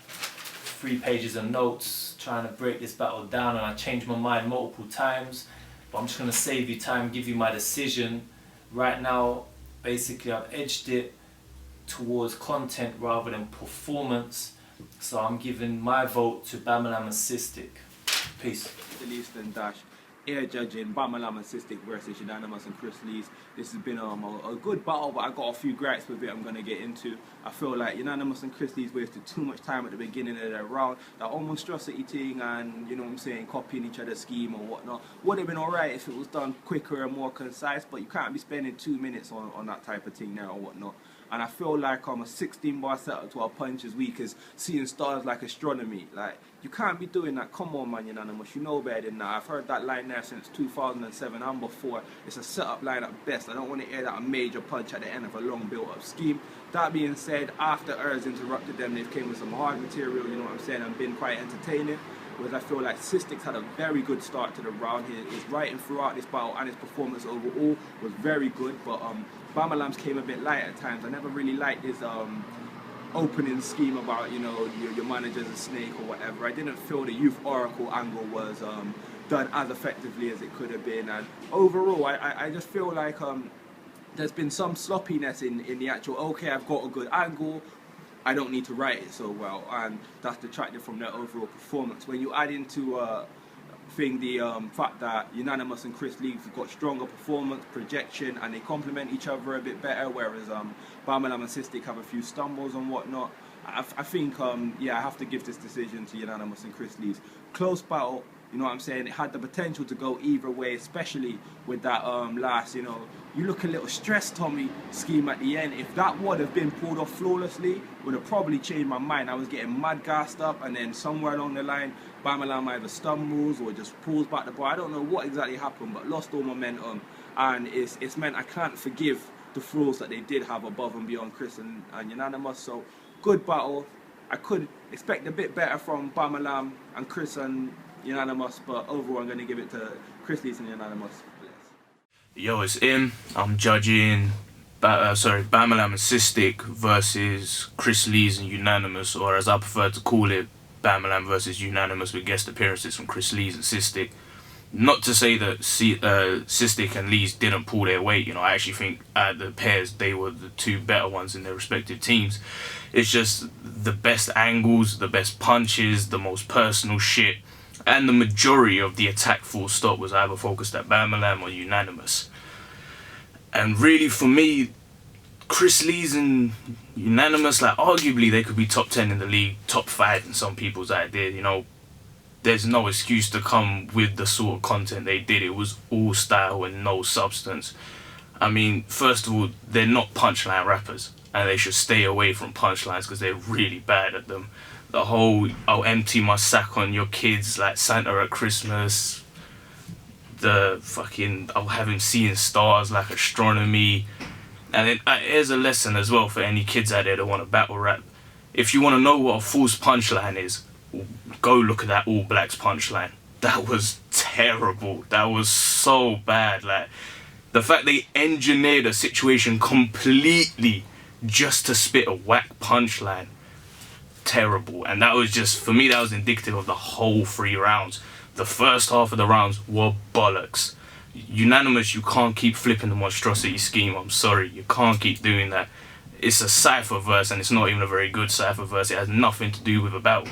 3 pages of notes trying to break this battle down, and I changed my mind multiple times, but I'm just going to save you time, give you my decision. Right now, basically I've edged it towards content rather than performance, so I'm giving my vote to BAMALAM and CYSTIC. Peace.
The Eastern Dash, here judging BAMALAM and CYSTIC versus Unanimous and Chris Lees. This has been a good battle, but I got a few gripes with it I'm going to get into. I feel like Unanimous and Chris Lees wasted too much time at the beginning of their round. That whole monstrosity thing and, you know what I'm saying, copying each other's scheme or whatnot would have been alright if it was done quicker and more concise, but you can't be spending 2 minutes on that type of thing now or whatnot. And I feel like a 16-bar setup to a punch as weak as seeing stars like astronomy. Like, you can't be doing that. Come on, man, Unanimous. You know better than that. I've heard that line there since 2007 and before. It's a setup line at best. I don't want to hear that a major punch at the end of a long built-up scheme. That being said, after Urs interrupted them, they came with some hard material, you know what I'm saying, and been quite entertaining. Whereas I feel like CYSTIC had a very good start to the round. His writing throughout this battle and his performance overall was very good, but BAMALAM's came a bit light at times. I never really liked his opening scheme about, you know, your manager's a snake or whatever. I didn't feel the Youth Oracle angle was done as effectively as it could have been, and overall I just feel like there's been some sloppiness in the actual, okay, I've got a good angle, I don't need to write it so well, and that's detracted from their overall performance. When you add into the fact that Unanimous and Chris Lees have got stronger performance, projection, and they complement each other a bit better, whereas BAMALAM and CYSTIC have a few stumbles and whatnot, I think, yeah, I have to give this decision to Unanimous and Chris Lees. Close battle, you know what I'm saying? It had the potential to go either way, especially with that last, you know, you look a little stressed, Tommy scheme at the end. If that would have been pulled off flawlessly, would have probably changed my mind. I was getting mad gassed up, and then somewhere along the line, BAMALAM either stumbles or just pulls back the ball. I don't know what exactly happened, but lost all momentum, and it's meant I can't forgive the flaws that they did have above and beyond Chris and Unanimous. So good battle. I could expect a bit better from BAMALAM and Chris and Unanimous, but overall I'm going to give it to Chris Lees and Unanimous.
Yo, it's Im. I'm judging BAMALAM and CYSTIC versus Chris Lees and Unanimous, or as I prefer to call it, BAMALAM versus Unanimous, with guest appearances from Chris Lees and CYSTIC. Not to say that CYSTIC and Lees didn't pull their weight, you know, I actually think the pairs, they were the 2 better ones in their respective teams. It's just the best angles, the best punches, the most personal shit, and the majority of the attack full stop was either focused at BAMALAM or Unanimous. And really for me, Chris Lees and Unanimous, like arguably they could be top 10 in the league, top 5 in some people's idea, you know. There's no excuse to come with the sort of content they did. It was all style and no substance. I mean, first of all, they're not punchline rappers, and they should stay away from punchlines because they're really bad at them. The whole, I'll empty my sack on your kids like Santa at Christmas. The fucking, I'll have him seeing stars like astronomy. And then here's a lesson as well for any kids out there that want to battle rap. If you want to know what a false punchline is, go look at that All Blacks punchline. That was terrible. That was so bad. Like, the fact they engineered a situation completely just to spit a whack punchline. Terrible. And that was just, for me, that was indicative of the whole 3 rounds. The first half of the rounds were bollocks. Unanimous, you can't keep flipping the monstrosity scheme. I'm sorry, you can't keep doing that. It's a cypher verse, and it's not even a very good cypher verse. It has nothing to do with a battle.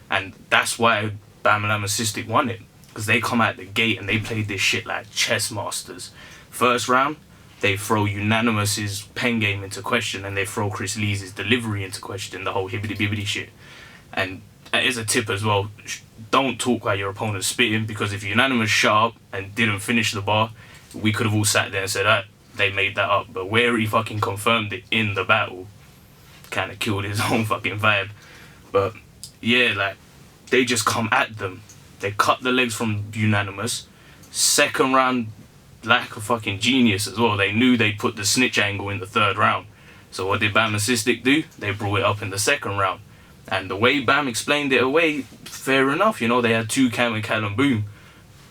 And that's why BAMALAM CYSTIC won it. Because they come out the gate and they played this shit like chess masters. First round, they throw Unanimous's pen game into question, and they throw Chris Lees' delivery into question, the whole hibbity-bibbity shit. And as a tip as well, don't talk while your opponent's spitting, because if Unanimous shut up and didn't finish the bar, we could have all sat there and said that they made that up. But where he fucking confirmed it in the battle kind of killed his own fucking vibe. But yeah, like, they just come at them. They cut the legs from Unanimous. Second round, like a fucking genius as well. They knew they'd put the snitch angle in the 3rd round. So what did BAMALAM CYSTIC do? They brought it up in the 2nd round. And the way Bam explained it away, fair enough, you know, they had Toucan and Callum Boom.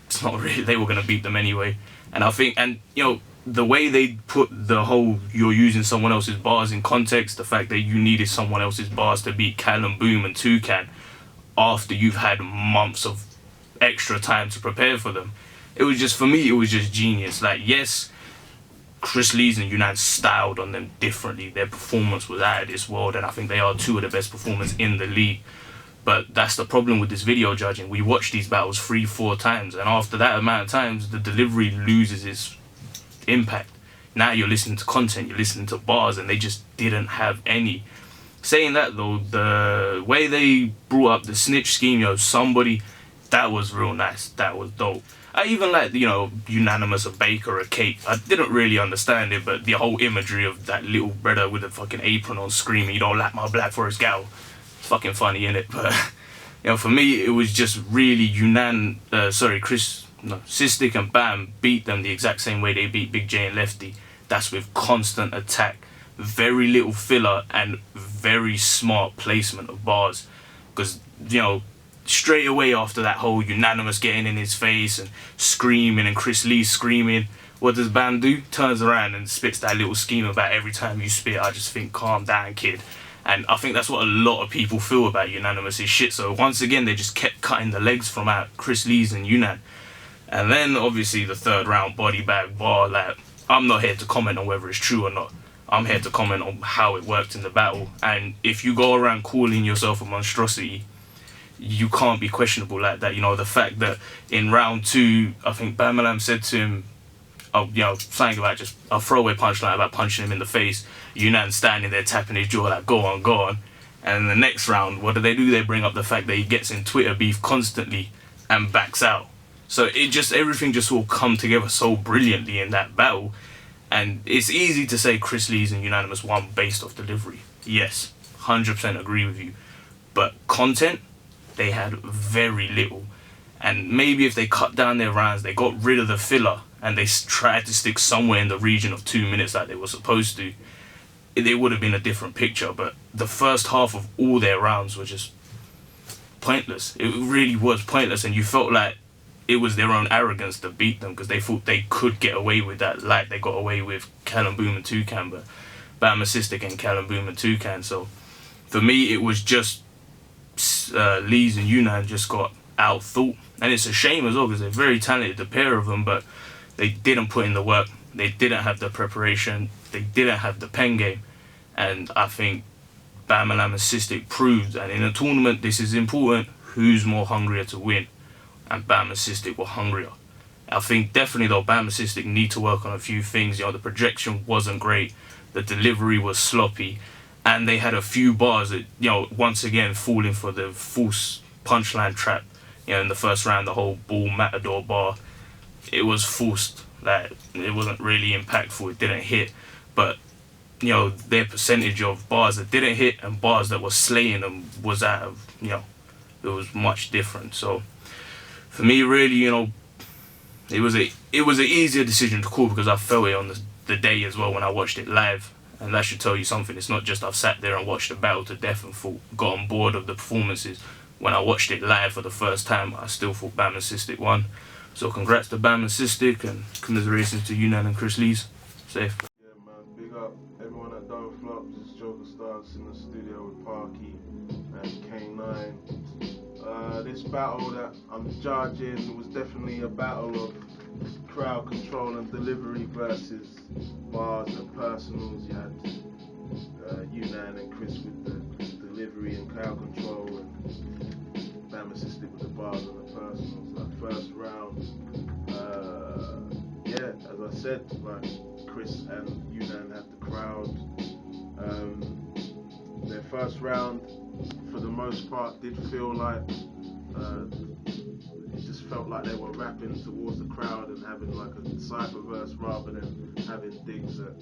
It's not really, they were going to beat them anyway. And I think, and you know, the way they put the whole, you're using someone else's bars in context, the fact that you needed someone else's bars to beat Callum Boom and Toucan after you've had months of extra time to prepare for them. It was just, for me, it was just genius. Like, yes, Chris Lees and Yunan styled on them differently. Their performance was out of this world, and I think they are 2 of the best performers in the league. But that's the problem with this video judging. We watch these battles 3-4 times, and after that amount of times, the delivery loses its impact. Now you're listening to content, you're listening to bars, and they just didn't have any. Saying that though, the way they brought up the snitch scheme, yo, somebody, that was real nice. That was dope. I even like, you know, Unanimous, a baker, a cake. I didn't really understand it, but the whole imagery of that little brother with a fucking apron on screaming, "You don't like my Black Forest gal." It's fucking funny, innit? But, you know, for me, it was just really CYSTIC and Bam beat them the exact same way they beat Big J and Lefty. That's with constant attack, very little filler, and very smart placement of bars. Because, you know, straight away after that whole Unanimous getting in his face and screaming and Chris Lee screaming, what does Bam do? Turns around and spits that little scheme about every time you spit, I just think, calm down, kid. And I think that's what a lot of people feel about Unanimous' shit. So once again, they just kept cutting the legs from out Chris Lees and Yunan. And then obviously the 3rd round body bag bar, like, I'm not here to comment on whether it's true or not. I'm here to comment on how it worked in the battle. And if you go around calling yourself a monstrosity, you can't be questionable like that. You know, the fact that in round 2, I think BAMALAM said to him, you know, something about just a throwaway punchline about punching him in the face. Yunan standing there tapping his jaw like, go on, go on. And in the next round, what do? They bring up the fact that he gets in Twitter beef constantly and backs out. So it just, everything just all come together so brilliantly in that battle. And it's easy to say Chris Lees and Unanimous won based off delivery. Yes, 100% agree with you. But content, they had very little. And maybe if they cut down their rounds, they got rid of the filler, and they tried to stick somewhere in the region of 2 minutes like they were supposed to, it would have been a different picture. But the first half of all their rounds were just pointless. It really was pointless, and you felt like it was their own arrogance to beat them, because they thought they could get away with that, like they got away with Callum Boom and Toucan, but BAMALAM CYSTIC and Callum Boom and Toucan. So for me, it was just Lees and Yunan just got out-thought. And it's a shame as well, because they're very talented, the pair of them, but they didn't put in the work. They didn't have the preparation. They didn't have the pen game. And I think BAMALAM CYSTIC proved, and in a tournament this is important, who's more hungrier to win. And BAMALAM CYSTIC were hungrier. I think definitely though BAMALAM CYSTIC need to work on a few things. You know, the projection wasn't great, the delivery was sloppy, and they had a few bars that, you know, once again falling for the false punchline trap. You know, in the first round, the whole bull matador bar, it was forced. Like, it wasn't really impactful, it didn't hit. But, you know, their percentage of bars that didn't hit and bars that were slaying them was out of, you know, it was much different. So for me, really, you know, it was an easier decision to call because I felt it on the day as well when I watched it live. And that should tell you something. It's not just I've sat there and watched the battle to death and got on board of the performances. When I watched it live for the first time, I still thought BAMALAM CYSTIC won. So congrats to BAMALAM CYSTIC and commiserations to Unan and Chris Lees. Safe.
Yeah, man, big up everyone at Don't Flop. This is Joker Starks in the studio with Parky and K9. This battle that I'm judging was definitely a battle of crowd control and delivery versus bars and personals. You had Unan and Chris with the delivery and crowd control, and BAMALAM CYSTIC with the bars and the personals. Like first round, yeah, as I said, like Chris and Unan had the crowd. Their first round, for the most part, did feel like it just felt like they were rapping towards the crowd and having like a cypher verse rather than having digs at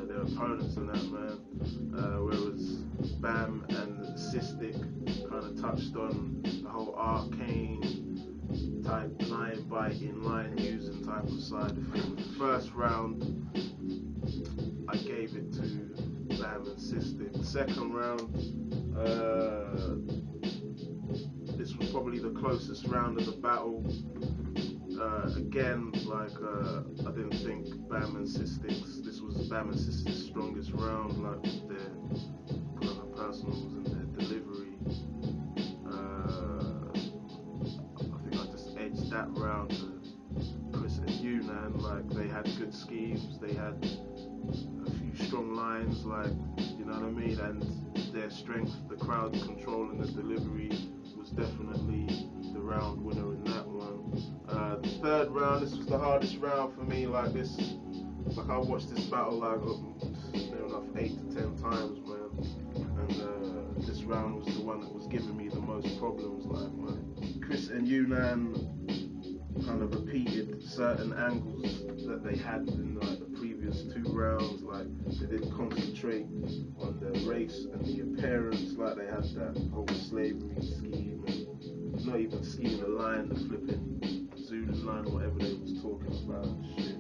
their opponents and that, man. Whereas Bam and Cystic kind of touched on the whole arcane type line biting, line using type of side of things. First round, I gave it to Bam and Cystic. Second round, this was probably the closest round of the battle. Again, like I didn't think this was Bam and Cystic's strongest round, like their kind of personals and their delivery. I think I just edged that round to Chris and Unan. Like they had good schemes, they had a few strong lines, like, you know what I mean, and their strength, the crowd control and the delivery was definitely the round winner in that one. The third round, this was the hardest round for me. Like I watched this battle like near enough 8 to 10 times, man, and this round was the one that was giving me the most problems. Like Chris and Unan kind of repeated certain angles that they had in like the previous 2 rounds. Like they didn't concentrate on the race and the appearance. Like they had that whole slavery scheme, and not even scheme, the line, the flipping Zulu line, whatever they was talking about. Shit,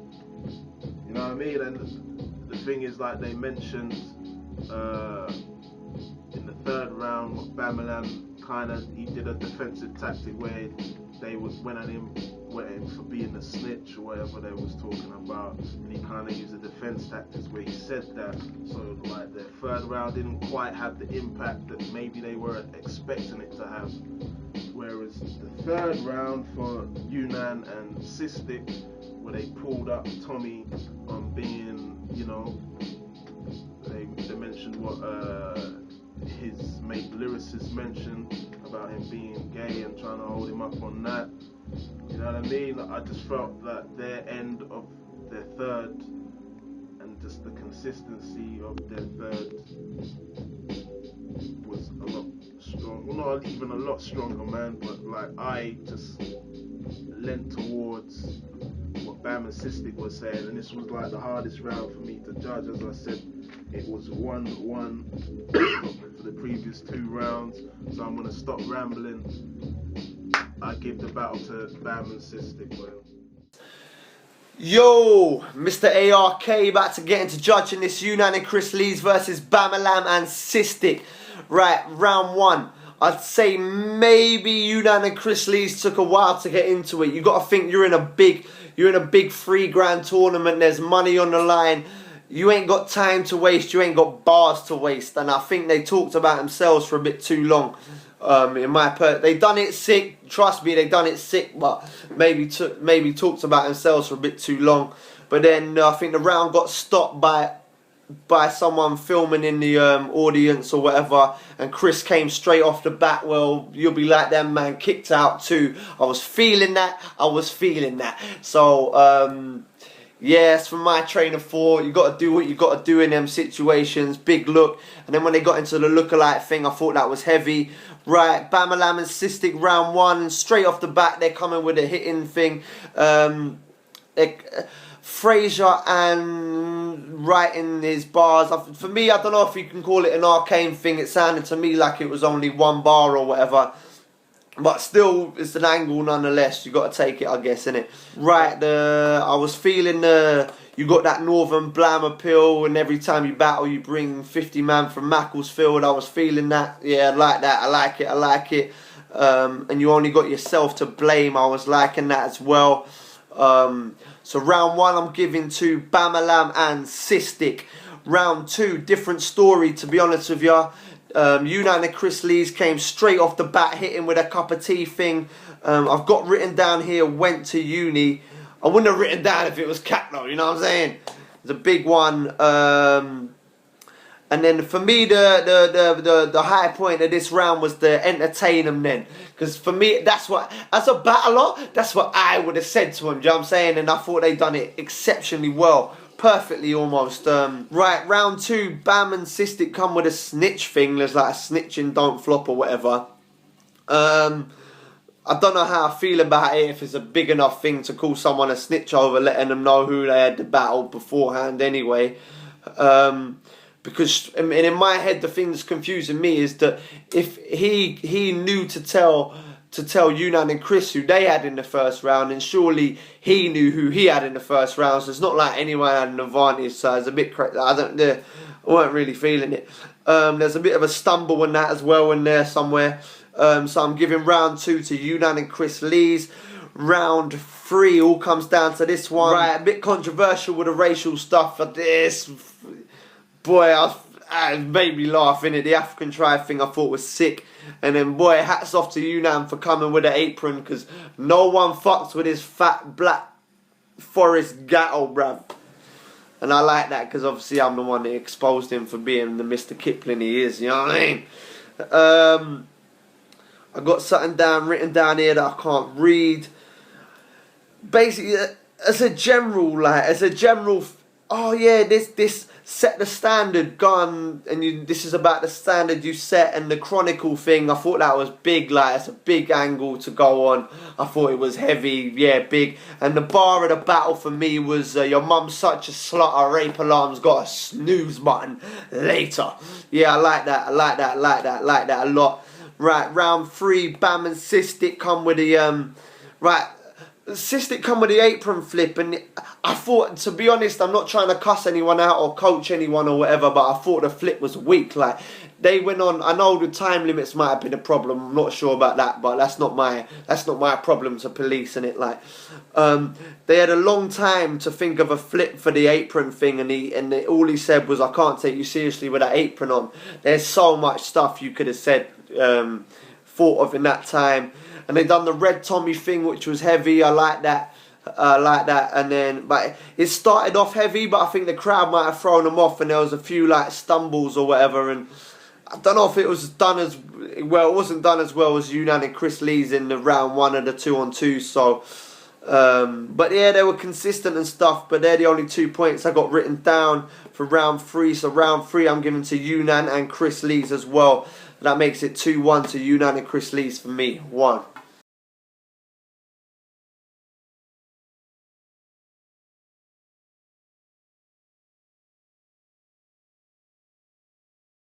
you know what I mean? And the thing is, like they mentioned in the third round, BAMALAM he did a defensive tactic where they went at him for being a snitch or whatever they was talking about, and he kind of used the defense tactics where he said that. So like the third round didn't quite have the impact that maybe they were expecting it to have. Whereas the third round for Unan and Cystic, where they pulled up Tommy on being, you know, they mentioned what his mate lyricist mentioned about him being gay and trying to hold him up on that. You know what I mean? I just felt that their end of their third and just the consistency of their third was a lot strong. Well, not even a lot stronger, man, but like I just leant towards what BAMALAM CYSTIC was saying, and this was like the hardest round for me to judge. As I said, it was 1-1 for the previous 2 rounds, so I'm gonna stop rambling. I give the battle to BAMALAM CYSTIc, man.
Yo, Mr. ARK about to get into judging this Unan and Chris Lees versus BAMALAM and CYSTIC. Right, round 1. I'd say maybe Unan and Chris Lees took a while to get into it. You got to think you're in a big $3 tournament. There's money on the line. You ain't got time to waste. You ain't got bars to waste. And I think they talked about themselves for a bit too long. They done it sick. Trust me, they done it sick. But maybe talked about themselves for a bit too long. But then I think the round got stopped by by someone filming in the audience or whatever, and Chris came straight off the bat, well, you'll be like them, man, kicked out too. I was feeling that. So, yes, from my train of thought, you got to do what you got to do in them situations. Big look. And then when they got into the lookalike thing, I thought that was heavy. Right, BAMALAM and Cystic round one. Straight off the bat, they're coming with a hitting thing. Fraser and writing his bars. For me, I don't know if you can call it an arcane thing. It sounded to me like it was only one bar or whatever. But still, it's an angle nonetheless. You got to take it, I guess, innit? Right, I was feeling you got that Northern Blam appeal, and every time you battle, you bring 50 man from Macclesfield. I was feeling that. Yeah, I like that. I like it. And you only got yourself to blame. I was liking that as well. So round one, I'm giving to BAMALAM and Cystic. Round two, different story, to be honest with you. Unan and Chris Lees came straight off the bat, hitting with a cup of tea thing. I've got written down here, went to uni. I wouldn't have written down if it was cat though, you know what I'm saying? It's a big one. And then for me, the high point of this round was the entertain them then. Because for me, that's what, as a battler, that's what I would have said to them, do you know what I'm saying? And I thought they done it exceptionally well. Perfectly almost. Right, round two, Bam and Cystic come with a snitch thing. There's like a snitching don't flop or whatever. I don't know how I feel about it, if it's a big enough thing to call someone a snitch over, letting them know who they had the battle beforehand anyway. Because in my head, the thing that's confusing me is that if he knew to tell Unan and Chris who they had in the first round, and surely he knew who he had in the first round, so it's not like anyone had an advantage, so it's a bit crazy. I weren't really feeling it. There's a bit of a stumble in that as well in there somewhere. So I'm giving round two to Unan and Chris Lees. Round three all comes down to this one. Right, a bit controversial with the racial stuff for this. Boy, it made me laugh, innit? The African tribe thing I thought was sick. And then, boy, hats off to Unan for coming with an apron, because no one fucks with his fat black forest gatto, bruv. And I like that, because obviously I'm the one that exposed him for being the Mr. Kipling he is, you know what I mean? I got something written down here that I can't read. Basically, as a general, oh yeah, this set the standard gun, and this is about the standard you set, and the chronicle thing, I thought that was big, like it's a big angle to go on. I thought it was heavy, yeah, big. And the bar of the battle for me was your mum's such a slut, her rape alarm's got a snooze button later. Yeah, I like that a lot. Right, round three, Bam and Cystic come with the Cystic come with the apron flip, and I thought, to be honest, I'm not trying to cuss anyone out or coach anyone or whatever, but I thought the flip was weak. Like, they went on, I know the time limits might have been a problem, I'm not sure about that, but that's not my problem to police, and it, like, they had a long time to think of a flip for the apron thing, and all he said was, I can't take you seriously with that apron on. There's so much stuff you could have said, thought of in that time. And they done the Red Tommy thing, which was heavy. I like that. And then, but it started off heavy, but I think the crowd might have thrown them off, and there was a few like stumbles or whatever. And I don't know if it was done as well. It wasn't done as well as Unan and Chris Lees in the round one of the 2-on-2. So, but yeah, they were consistent and stuff. But they're the only 2 points I got written down for round three. So round three, I'm giving to Unan and Chris Lees as well. That makes it 2-1 to Unan and Chris Lees for me. 1.